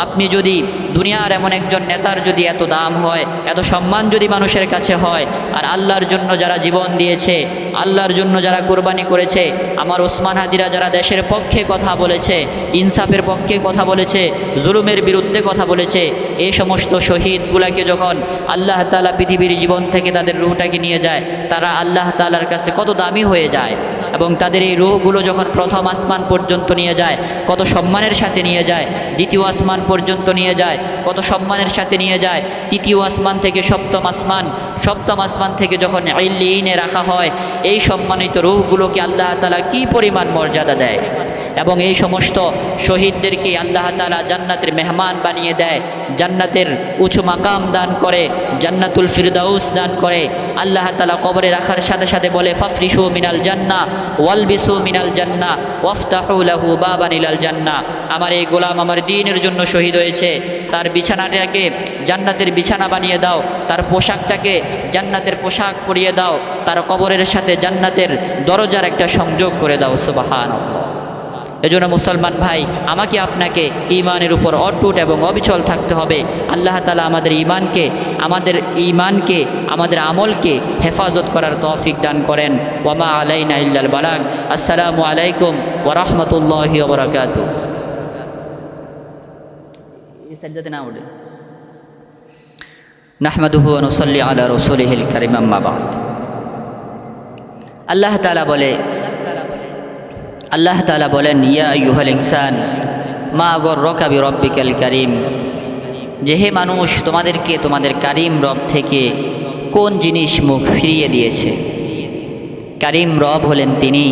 আপনি যদি দুনিয়ার এমন একজন নেতার যদি এত দাম হয়, এত সম্মান যদি মানুষের কাছে হয়, আর আল্লাহর জন্য যারা জীবন দিয়েছে, আল্লাহর জন্য যারা কোরবানি করেছে, আমার ওসমান হাদিরা যারা দেশের পক্ষে কথা বলেছে, ইনসাফের পক্ষে কথা বলেছে, জুলুমের বিরুদ্ধে কথা বলেছে, এই সমস্ত শহীদগুলাকে যখন আল্লাহ তাআলা পৃথিবীর জীবন থেকে তাদের রূহটাকে নিয়ে যায়, তারা আল্লাহ তাআলার কাছে কত দামি হয়ে যায়। এবং তাদের এই রূহগুলো যখন প্রথম আসমান পর্যন্ত নিয়ে যায়, কত সম্মানের সাথে নিয়ে যায়, দ্বিতীয় আসমান পর্যন্ত নিয়ে যায়, কত সম্মানের সাথে নিয়ে যায়, তৃতীয় আসমান থেকে সপ্তম আসমান, সপ্তম আসমান থেকে যখন ইল্লিয়িনে রাখা হয়, এই সম্মানিত রূহগুলোকে আল্লাহ তাআলা কী পরিমাণ মর্যাদা দেয়। এবং এই সমস্ত শহীদদেরকে আল্লাহ তাআলা জান্নাতের মেহমান বানিয়ে দেয়, জান্নাতের উঁচু মাকাম দান করে, জান্নাতুল ফিরদাউস দান করে। আল্লাহ তাআলা কবরে রাখার সাথে সাথে বলে, ফাফরিশু মিনাল জান্নাহ ওয়ালবিসু মিনাল জান্নাহ ওয়াফতাহু লাহু বাবান ইলাল জান্নাহ। আমার এই গোলাম আমার দ্বীনের জন্য শহীদ হয়েছে, তার বিছানাটাকে জান্নাতের বিছানা বানিয়ে দাও, তার পোশাকটাকে জান্নাতের পোশাক পরিয়ে দাও, তার কবরের সাথে জান্নাতের দরজার একটা সংযোগ করে দাও। সুবহানাল্লাহ। এজন্য মুসলমান ভাই, আমাকে আপনাকে ঈমানের উপর অটুট এবং অবিচল থাকতে হবে। আল্লাহ তাআলা আমাদের ঈমানকে আমাদের আমলকে হেফাজত করার তৌফিক দান করেন। ওয়ামা আলাইনা ইল্লাল বালাগ। আসসালামু আলাইকুম ওয়া রাহমাতুল্লাহি ওয়া বারাকাতুহু। নাহমাদুহু ওয়া নুসাল্লি আলা রাসূলিহিল কারীম, আম্মা বা'দ। আল্লাহ তাআলা বলেন, ইয়া আইয়ুহাল ইনসান মা গররাকা বিরব্বিকাল কারীম। যে হে মানুষ, তোমাদেরকে তোমাদের কারীম রব থেকে কোন জিনিস মুখ ফিরিয়ে দিয়েছে? কারীম রব হলেন তিনি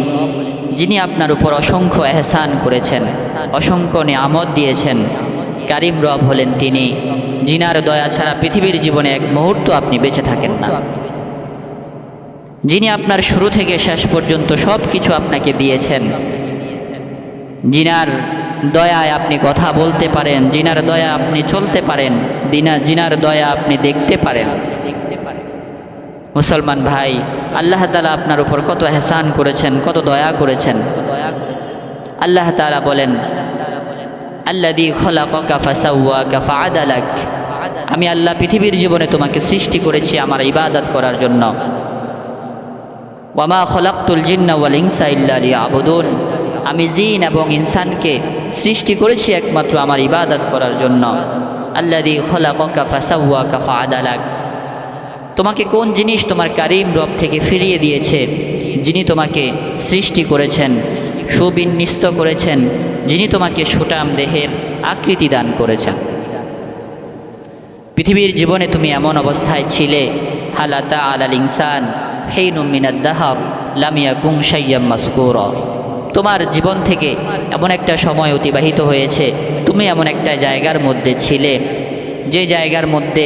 যিনি আপনার উপর অসংখ্য এহসান করেছেন, অসংখ্য নিয়ামত দিয়েছেন। কারীম রব হলেন তিনি যিনার দয়া ছাড়া পৃথিবীর জীবনে এক মুহূর্ত আপনি বেঁচে থাকেন না, যিনি আপনার শুরু থেকে শেষ পর্যন্ত সব কিছু আপনাকে দিয়েছেন, যিনার দয়ায় আপনি কথা বলতে পারেন, যিনার দয়া আপনি চলতে পারেন, যিনার দয়া আপনি দেখতে পারেন। মুসলমান ভাই, আল্লাহ তাআলা আপনার উপর কত এহসান করেছেন, কত দয়া করেছেন। আল্লাহ তাআলা বলেন, আল্লাযী খলাকাকা ফাসাওয়াকা ফাআদালাক। আমি আল্লাহ পৃথিবীর জীবনে তোমাকে সৃষ্টি করেছি আমার ইবাদত করার জন্য। ওয়ামা খলাকতুল জিন্না ওয়াল ইনসা ইল্লা লিয়াবুদুন। আমি জিন এবং ইনসানকে সৃষ্টি করেছি একমাত্র আমার ইবাদত করার জন্য। আল্লাযী খলাকাকা ফাসাওয়াকা ফাআদালাক। তোমাকে কোন জিনিস তোমার কারীম রব থেকে ফিরিয়ে দিয়েছে? যিনি তোমাকে সৃষ্টি করেছেন, সুবিন্যস্ত করেছেন, যিনি তোমাকে সুঠাম দেহের আকৃতি দান করেছেন। পৃথিবীর জীবনে তুমি এমন অবস্থায় ছিলে, হালাতা আলাল ইনসান হিনুম মিনাদ দাহর, লাম ইয়াকুন শাইয়্যাম মাসকুরা। তোমার জীবন থেকে এমন একটা সময় অতিবাহিত হয়েছে, তুমি এমন একটা জায়গার মধ্যে ছিলে, যে জায়গার মধ্যে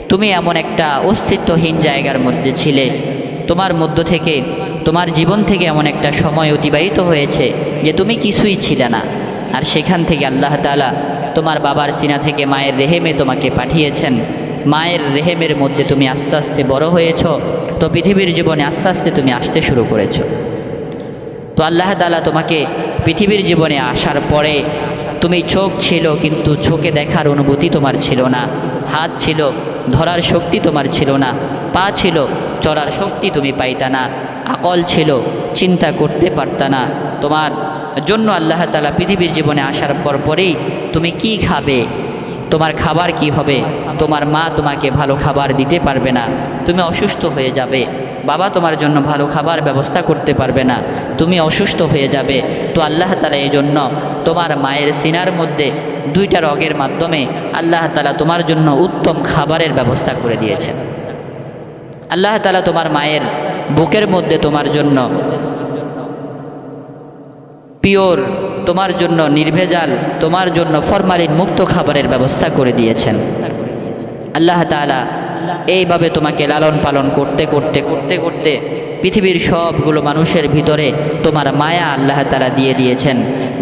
তুমি এমন একটা অস্তিত্বহীন জায়গার মধ্যে ছিলে। তোমার মধ্য থেকে, তোমার জীবন থেকে এমন একটা সময় অতিবাহিত হয়েছে যে তুমি কিছুই ছিলে না। আর সেখান থেকে আল্লাহ তাআলা তোমার বাবার সিনা থেকে মায়ের রেহেমে তোমাকে পাঠিয়েছেন। মায়ের রেহেমের মধ্যে তুমি আস্তে আস্তে বড় হয়েছ, তো পৃথিবীর জীবনে আস্তে আস্তে তুমি আসতে শুরু করেছ। তো আল্লাহ তাআলা তোমাকে পৃথিবীর জীবনে আসার পরে তুমি চোখ ছিল, কিন্তু চোখে দেখার অনুভূতি তোমার ছিল না। হাত ছিল, ধরার শক্তি তোমার ছিল না। পা ছিল, চলার শক্তি তুমি পাইতা না। আকল ছিল, চিন্তা করতে পারতা না। তোমার জন্য আল্লাহ তাআলা পৃথিবীর জীবনে আসার পরেই তুমি কি খাবে, তোমার খাবার কি হবে, তোমার মা তোমাকে ভালো খাবার দিতে পারবে না, তুমি অসুস্থ হয়ে যাবে। বাবা তোমার জন্য ভালো খাবার ব্যবস্থা করতে পারবে না, তুমি অসুস্থ হয়ে যাবে। তো আল্লাহ তাআলা এই জন্য তোমার মায়ের সিনার মধ্যে দুইটা রগের মাধ্যমে আল্লাহ তাআলা তোমার জন্য উত্তম খাবারের ব্যবস্থা করে দিয়েছেন। আল্লাহ তাআলা তোমার মায়ের বুকের মধ্যে তোমার জন্য পিওর, তোমার জন্য নির্ভেজাল, তোমার জন্য ফরমালিন মুক্ত খাবারের ব্যবস্থা করে দিয়েছেন। আল্লাহ তাআলা এইভাবে তোমাকে লালন পালন করতে করতে করতে করতে পৃথিবীর সবগুলো মানুষের ভিতরে তোমার মায়া আল্লাহ তাআলা দিয়ে দিয়েছেন।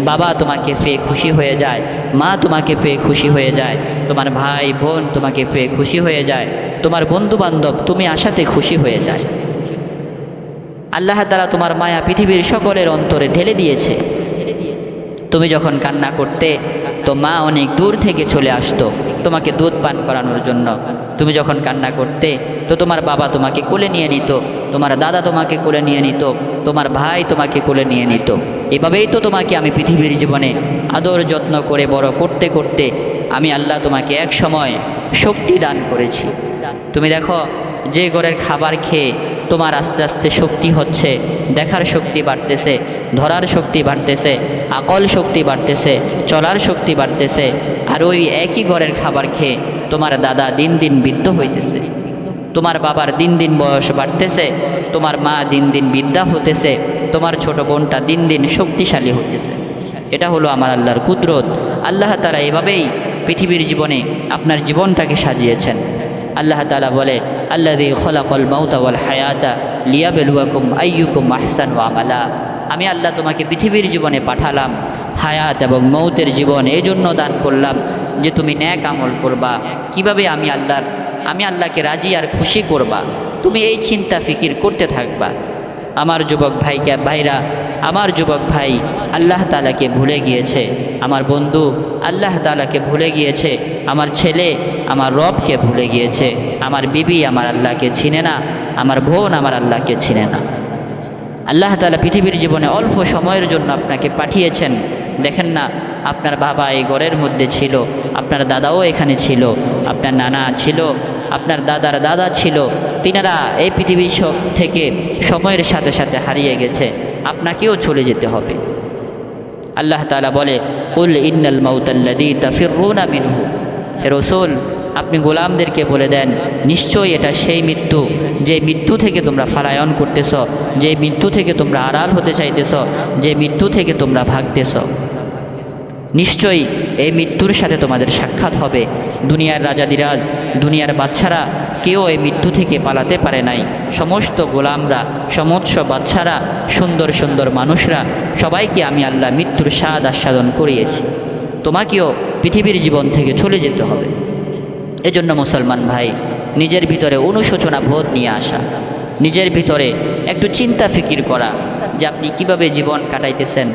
বাবা তোমাকে পেয়ে খুশি হয়ে যায়, মা তোমাকে পেয়ে খুশি হয়ে যায়, তোমার ভাই বোন তোমাকে পেয়ে খুশি হয়ে যায়, তোমার বন্ধু বান্ধব তুমি আসাতে খুশি হয়ে যায়। আল্লাহ তাআলা তোমার মায়া পৃথিবীর সকলের অন্তরে ঢেলে দিয়েছে। তুমি যখন কান্না করতে, তো মা অনেক দূর থেকে চলে আসতো তোমাকে দুধ পান করানোর জন্য। তুমি যখন কান্না করতে, তো তোমার বাবা তোমাকে কোলে নিয়ে নিত, তোমার দাদা তোমাকে কোলে নিয়ে নিত, তোমার ভাই তোমাকে কোলে নিয়ে নিত। এভাবেই তো তোমাকে আমি পৃথিবীর জীবনে আদর যত্ন করে বড় করতে করতে আমি আল্লাহ তোমাকে এক সময় শক্তি দান করেছি। তুমি দেখো, যে ঘরের খাবার খেয়ে তোমার আস্তে আস্তে শক্তি হচ্ছে, দেখার শক্তি বাড়তেছে, ধরার শক্তি বাড়তেছে, আকল শক্তি বাড়তেছে, চলার শক্তি বাড়তেছে, আর ওই একই ঘরের খাবার খেয়ে তোমার দাদা দিন দিন বৃদ্ধ হইতেছে, তোমার বাবার দিন দিন বয়স বাড়তেছে, তোমার মা দিন দিন বৃদ্ধা হতেছে, তোমার ছোট বোনটা দিন দিন শক্তিশালী হতেছে। এটা হলো আমার আল্লাহর কুদরত। আল্লাহ তাআলা এভাবেই পৃথিবীর জীবনে আপনার জীবনটাকে সাজিয়েছেন। আল্লাহ তাআলা বলে, আল্লাযী খলাকাল মাউতা ওয়াল হায়াতা লিয়াবলুয়াকুম আইয়ুকুম আহসানু আমালা। আমি আল্লাহ তোমাকে পৃথিবীর জীবনে পাঠালাম, হায়াত এবং মৌতের জীবন এই জন্য দান করলাম যে তুমি নেক আমল করবা, কিভাবে আমি আল্লাহকে রাজি আর খুশি করবা, তুমি এই চিন্তা ফিকির করতে থাকবা। আমার যুবক ভাইরা, আমার যুবক ভাই আল্লাহ তাআলাকে ভুলে গিয়েছে, আমার বন্ধু আল্লাহ তাআলাকে ভুলে গিয়েছে, আমার ছেলে আমার রবকে ভুলে গিয়েছে, আমার বিবি আমার আল্লাহকে চিনে না, আমার বোন আমার আল্লাহকে চিনে না। আল্লাহ তাআলা পৃথিবীর জীবনে অল্প সময়ের জন্য আপনাকে পাঠিয়েছেন। দেখেন না, আপনার বাবা এই ঘরের মধ্যে ছিল, আপনার দাদাও এখানে ছিল, আপনার নানা ছিল, আপনার দাদার দাদা ছিল, তিনারা এই পৃথিবী থেকে সময়ের সাথে সাথে হারিয়ে গেছে, আপনাকেও চলে যেতে হবে। আল্লাহ তাআলা বলে, কুল ইন্নাল মাউতাল্লাযী তাফিররুনা মিনহু। হে রাসূল, আপনি গোলামদেরকে বলে দেন, নিশ্চয়ই এটা সেই মৃত্যু, যে মৃত্যু থেকে তোমরা পলায়ন করতেছ, যে মৃত্যু থেকে তোমরা আড়াল হতে চাইতেছ, যে মৃত্যু থেকে তোমরা ভাগতেছ, নিশ্চয়ই এই মৃত্যুর সাথে তোমাদের সাক্ষাৎ হবে। দুনিয়ার রাজাদিরাজ, দুনিয়ার বাচ্চারা কেউ এই মৃত্যু থেকে পালাতে পারে নাই। সমস্ত গোলামরা, সমস্ত বাচ্চারা, সুন্দর সুন্দর মানুষরা, সবাইকে আমি আল্লাহ মৃত্যুর স্বাদ আস্বাদন করিয়েছি। তোমাকেও পৃথিবীর জীবন থেকে চলে যেতে হবে। এজন্য মুসলমান ভাই, নিজের ভিতরে অনুশোচনা বোধ নিয়ে আসা, নিজের ভিতরে একটু চিন্তা ফিকির করা যে আপনি কিভাবে জীবন কাটাইতেছেন,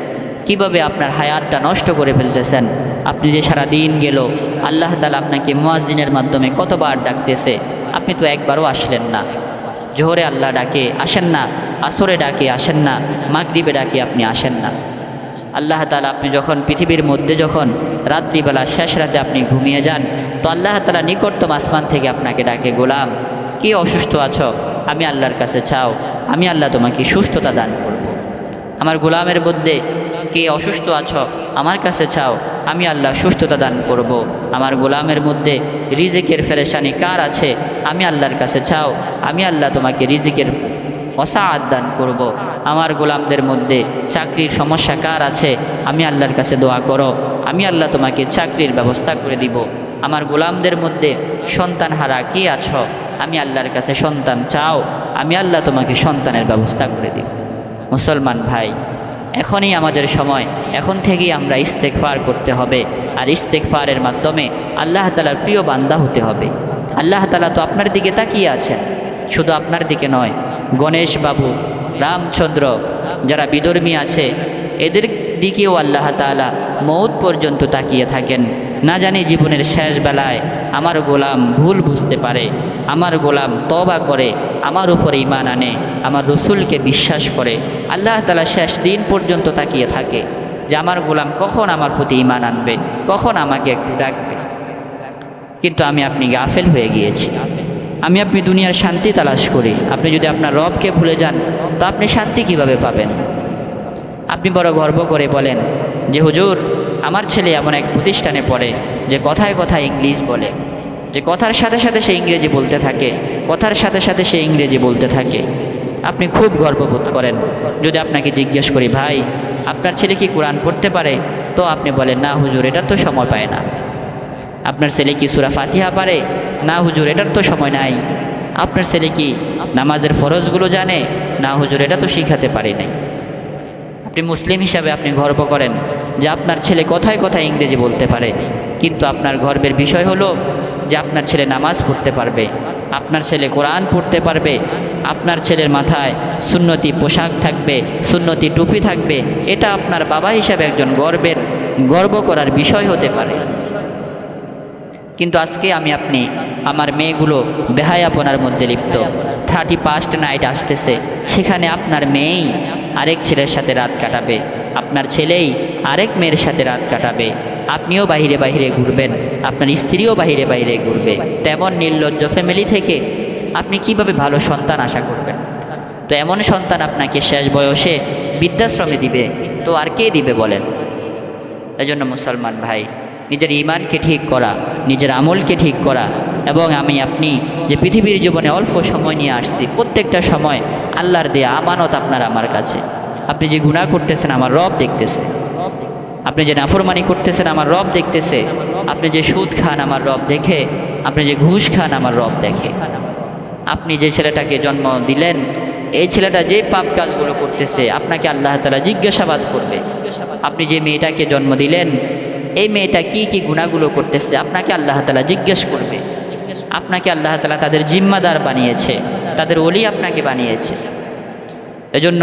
কিভাবে আপনার হায়াতটা নষ্ট করে ফেলতেছেন। আপনি যে সারা দিন গেল, আল্লাহ তাআলা আপনাকে মুয়াজ্জিনের মাধ্যমে কতবার ডাকতেছে, আপনি তো একবারও আসলেন না। জোহরে আল্লাহ ডাকে আসেন না, আসরে ডাকে আসেন না, মাগরিবে ডাকে আপনি আসেন না। আল্লাহ তাআলা আপনি যখন পৃথিবীর মধ্যে যখন রাত্রিবেলা শেষ রাতে আপনি ঘুমিয়ে যান, তো আল্লাহ তাআলা নিকটতম আসমান থেকে আপনাকে ডাকে, গোলাম কে অসুস্থ আছো, আমি আল্লাহর কাছে চাও, আমি আল্লাহ তোমাকে সুস্থতা দান করব। আমার গোলামের মধ্যে কে অসুস্থ আছো, আমার কাছে চাও, আমি আল্লাহ সুস্থতা দান করব। আমার গোলামের মধ্যে রিজিকের পেরেশানি কার আছে, আমি আল্লাহর কাছে চাও, আমি আল্লাহ তোমাকে রিজিকের অসাআত দান করব। আমার গোলামদের মধ্যে চাকরির সমস্যা কার আছে, আমি আল্লাহর কাছে দোয়া করো, আমি আল্লাহ তোমাকে চাকরির ব্যবস্থা করে দিব। আমার গোলামদের মধ্যে সন্তান হারা কে আছো, আমি আল্লাহর কাছে সন্তান চাও, আমি আল্লাহ তোমাকে সন্তানের ব্যবস্থা করে দিব। মুসলমান ভাই, এখনই আমাদের সময়, এখন থেকেই আমরা ইস্তেগফার করতে হবে। আর ইস্তেগফারের মাধ্যমে আল্লাহ তাআলার প্রিয় বান্দা হতে হবে। আল্লাহ তাআলা তো আপনার দিকে তাকিয়ে আছেন, শুধু আপনার দিকে নয়, গণেশ বাবু, রামচন্দ্র, যারা বিধর্মী আছে এদের দিকেও আল্লাহ তাআলা মৌত পর্যন্ত তাকিয়ে থাকেন। না জানি জীবনের শেষ বেলায় আমার গোলাম ভুল বুঝতে পারে, আমার গোলাম তওবা করে, আমার উপরে ঈমান আনে, আমার রসুলকে বিশ্বাস করে, আল্লাহ তাআলা শেষ দিন পর্যন্ত তাকিয়ে থাকে যে আমার গোলাম কখন আমার প্রতি ঈমান আনবে, কখন আমাকে একটু ডাকবে। কিন্তু আমি আপনি গাফেল হয়ে গিয়েছি। আমি আপনি দুনিয়ার শান্তি তালাশ করি। আপনি যদি আপনার রবকে ভুলে যান তো আপনি শান্তি কিভাবে পাবেন? আপনি বড় গর্ব করে বলেন যে হুজুর, আমার ছেলে এমন এক প্রতিষ্ঠানে পড়ে যে কথায় কথায় ইংলিশ বলে, যে কথার সাথে সাথে সে ইংরেজি বলতে থাকে, কথার সাথে সাথে সে ইংরেজি বলতে থাকে। আপনি খুব গর্ববোধ করেন। যদি আপনাকে জিজ্ঞেস করি, ভাই আপনার ছেলে কি কোরআন পড়তে পারে, তো আপনি বলেন, না হুজুর, এটা তো সময় পায় না। আপনার ছেলে কি সূরা ফাতিহা পারে? না হুজুর, এটার তো সময় নাই। আপনার ছেলে কি নামাজের ফরজগুলো জানে? না হুজুর, এটা তো শিখাতে পারি নাই। আপনি মুসলিম হিসাবে আপনি গর্ব করেন যে আপনার ছেলে কথায় কথায় ইংরেজি বলতে পারে, কিন্তু আপনার গর্বের বিষয় হলো যে আপনার ছেলে নামাজ পড়তে পারবে, আপনার ছেলে কোরআন পড়তে পারবে, আপনার ছেলের মাথায় সুন্নতি পোশাক থাকবে, সুন্নতি টুপি থাকবে। এটা আপনার বাবা হিসাবে একজন গর্ব করার বিষয় হতে পারে। কিন্তু আজকে আমি আপনি, আমার মেয়েগুলো বেহায়াপনার মধ্যে লিপ্ত। 31st নাইট আসতেছে, সেখানে আপনার মেয়েই আরেক ছেলের সাথে রাত কাটাবে, আপনার ছেলেই আরেক মেয়ের সাথে রাত কাটাবে, আপনিও বাহিরে বাহিরে ঘুরবেন, আপনার স্ত্রীও বাহিরে বাহিরে ঘুরবে। তেমন নির্লজ্জ ফ্যামিলি থেকে আপনি কিভাবে ভালো সন্তান আশা করবেন? তো এমন সন্তান আপনাকে শেষ বয়সে বৃদ্ধাশ্রমে দিবে, তো আর কে দিবে বলেন? এজন্য মুসলমান ভাই, নিজের ঈমানকে ঠিক করা, নিজের আমলকে ঠিক করা, এবং আমি আপনি যে পৃথিবীর জীবনে অল্প সময় নিয়ে আসছি, প্রত্যেকটা সময় আল্লাহর দেয়া আমানত আপনার আমার কাছে। আপনি যে গুনাহ করতেছেন আমার রব দেখতেছে, আপনি যে নাফরমানি করতেছেন আমার রব দেখতেছে, আপনি যে সুদ খান আমার রব দেখে, আপনি যে ঘুষ খান আমার রব দেখে। আপনি যে ছেলেটাকে জন্ম দিলেন, এই ছেলেটা যে পাপ কাজগুলো করতেছে আপনাকে আল্লাহ তাআলা জিজ্ঞাসাবাদ করবে। আপনি যে মেয়েটাকে জন্ম দিলেন, এই মেয়েটা কি কি গুনাহগুলো করতেছে আপনাকে আল্লাহ তাআলা জিজ্ঞেস করবে। আপনাকে আল্লাহ তাআলা তাদের জিম্মাদার বানিয়েছে, তাদের ওলি আপনাকে বানিয়েছে। এজন্য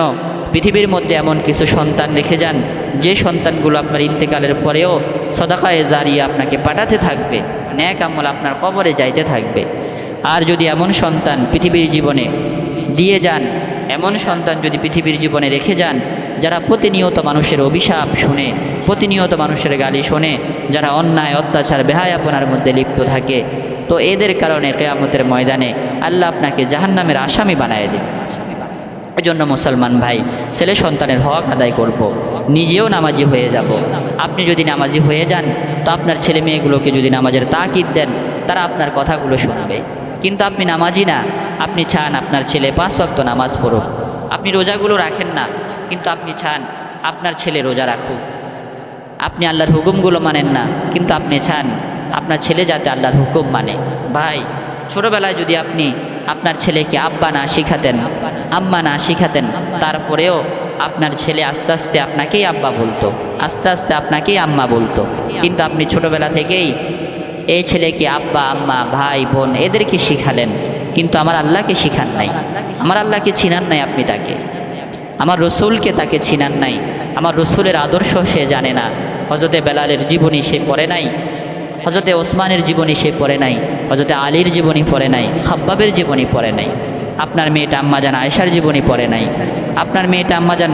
পৃথিবীর মধ্যে এমন কিছু সন্তান রেখে যান, যে সন্তানগুলো আপনার ইন্তেকালের পরেও সদাকায়ে জারিয়া আপনাকে পাঠাতে থাকবে, নেক আমল আপনার কবরে যাইতে থাকবে। আর যদি এমন সন্তান পৃথিবীর জীবনে দিয়ে যান, এমন সন্তান যদি পৃথিবীর জীবনে রেখে যান যারা প্রতিনিয়ত মানুষের অভিশাপ শুনে, প্রতিনিয়ত মানুষের গালি শোনে, যারা অন্যায় অত্যাচার বেহায়াপনার মধ্যে লিপ্ত থাকে, তো এদের কারণে কিয়ামতের ময়দানে আল্লাহ আপনাকে জাহান্নামের আসামি বানায় দেবে। এজন্য মুসলমান ভাই, ছেলে সন্তানের হক আদায় করব, নিজেও নামাজি হয়ে যাব। আপনি যদি নামাজি হয়ে যান তো আপনার ছেলে মেয়েগুলোকে যদি নামাজের তাকিদ দেন, তারা আপনার কথাগুলো শুনবে। কিন্তু আপনি নামাজি না, আপনি চান আপনার ছেলে 5 ওয়াক্ত নামাজ পড়ুক, আপনি রোজাগুলো রাখেন না, কিন্তু আপনি চান আপনার ছেলে রোজা রাখুক। আপনি আল্লাহর হুকুমগুলো মানেন না, কিন্তু আপনি চান আপনার ছেলে যাতে আল্লাহর হুকুম মানে। ভাই, ছোটোবেলায় যদি আপনি আপনার ছেলেকে আব্বা না শিখাতেন, আম্মা না শিখাতেন, তারপরেও আপনার ছেলে আস্তে আস্তে আপনাকেই আব্বা বলতো, আস্তে আস্তে আপনাকেই আম্মা বলতো। কিন্তু আপনি ছোটোবেলা থেকেই এই ছেলেকে আব্বা আম্মা ভাই বোন এদেরকে শিখালেন, কিন্তু আমার আল্লাহকে শিখান নাই, আমার আল্লাহকে চিনান নাই। আপনি তাকে, আমার রসুলকে তাকে চিনান নাই, আমার রসুলের আদর্শ সে জানে না। হজরতে বেলালের জীবনী সে পড়ে নাই, হজরতে ওসমানের জীবনী সে পড়ে নাই, হজরতে আলীর জীবনী পড়ে নাই, খাব্বাবের জীবনী পড়ে নাই। আপনার মেয়েটা আম্মাজান আয়েশার জীবনী পড়ে নাই, আপনার মেয়েটা আম্মাজান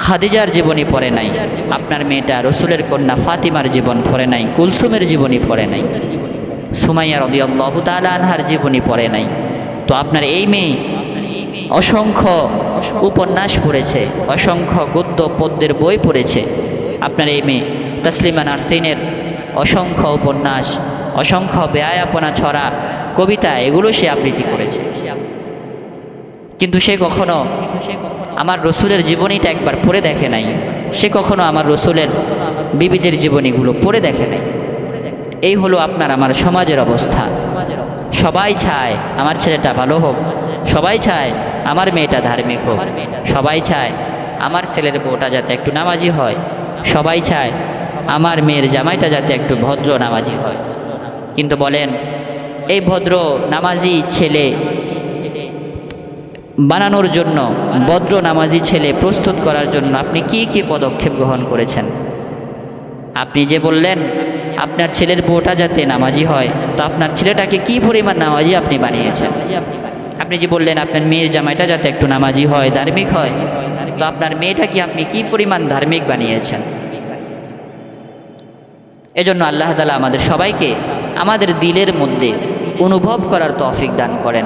খাদিজার জীবনী পড়ে নাই, আপনার মেয়েটা রসুলের কন্যা ফাতিমার জীবন পড়ে নাই, কুলসুমের জীবনী পড়ে নাই, সুমাইয়া রাদিয়াল্লাহু তাআলা আনহার জীবনী পড়ে নাই। তো আপনার এই মেয়ে অসংখ্য উপন্যাস পড়েছে, অসংখ্য গদ্য পদ্যের বই পড়েছে। আপনার এই মেয়ে তাসলিমা নাসরিনের অসংখ্য উপন্যাস, অসংখ্য বেয়ায়াপনা ছড়া কবিতা, এগুলো সে আবৃত্তি করেছে। কিন্তু সে কখনো আমার রসুলের জীবনীটা একবার পড়ে দেখে নাই, সে কখনো আমার রসুলের বিবিদের জীবনীগুলো পড়ে দেখে নাই। এই হলো আপনার আমার সমাজের অবস্থা। সবাই চায় আমার ছেলেটা ভালো হোক, সবাই চায় আমার মেয়েটা ধার্মিক হোক, সবাই চায় আমার ছেলের বউটা যাতে একটু নামাজি হয়, সবাই চায় আমার মেয়ের জামাইটা যাতে একটু ভদ্র নামাজি হয়। কিন্তু বলেন, এই ভদ্র নামাজি ছেলে বানানোর জন্য, ভদ্র নামাজি ছেলে প্রস্তুত করার জন্য আপনি কি কি পদক্ষেপ গ্রহণ করেছেন? আপনি যে বললেন আপনার ছেলের বউটা যাতে নামাজি হয়, তো আপনার ছেলেটাকে কি পরিমাণ নামাজি আপনি বানিয়েছেন? আপনি যে বললেন আপনার মেয়ের জামাইটা যাতে একটু নামাজি হয়, ধার্মিক হয়, তো আপনার মেয়েটাকে আপনি কি পরিমাণ ধার্মিক বানিয়েছেন? এজন্য আল্লাহ তাআলা আমাদের সবাইকে আমাদের দিলের মধ্যে অনুভব করার তৌফিক দান করেন,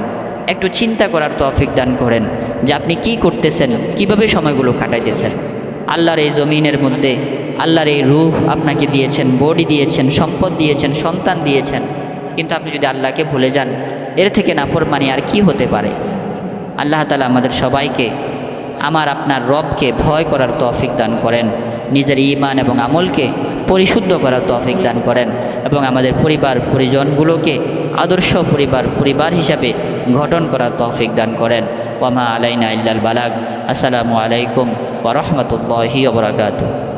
একটু চিন্তা করার তৌফিক দান করেন যে আপনি কি করতেছেন, কিভাবে সময়গুলো কাটাইতেছেন। আল্লাহর এই জমিনের মধ্যে আল্লাহর এই রূহ আপনাকে দিয়েছেন, বডি দিয়েছেন, সম্পদ দিয়েছেন, সন্তান দিয়েছেন, কিন্তু আপনি যদি আল্লাহকে ভুলে যান, এর থেকে নাফরমানি আর কি হতে পারে? আল্লাহ তাআলা আমাদের সবাইকে আমার আপনার রবকে ভয় করার তৌফিক দান করেন, নিজের ঈমান এবং আমলকে পরিশুদ্ধ করার তৌফিক দান করেন, এবং আমাদের পরিবার পরিজনগুলোকে আদর্শ পরিবার হিসাবে গঠন করার তৌফিক দান করেন। ওয়া মা আলাইনা ইল্লাল বালাগ। আসসালামু আলাইকুম ওয়া রাহমাতুল্লাহি ওয়া বারাকাতুহু।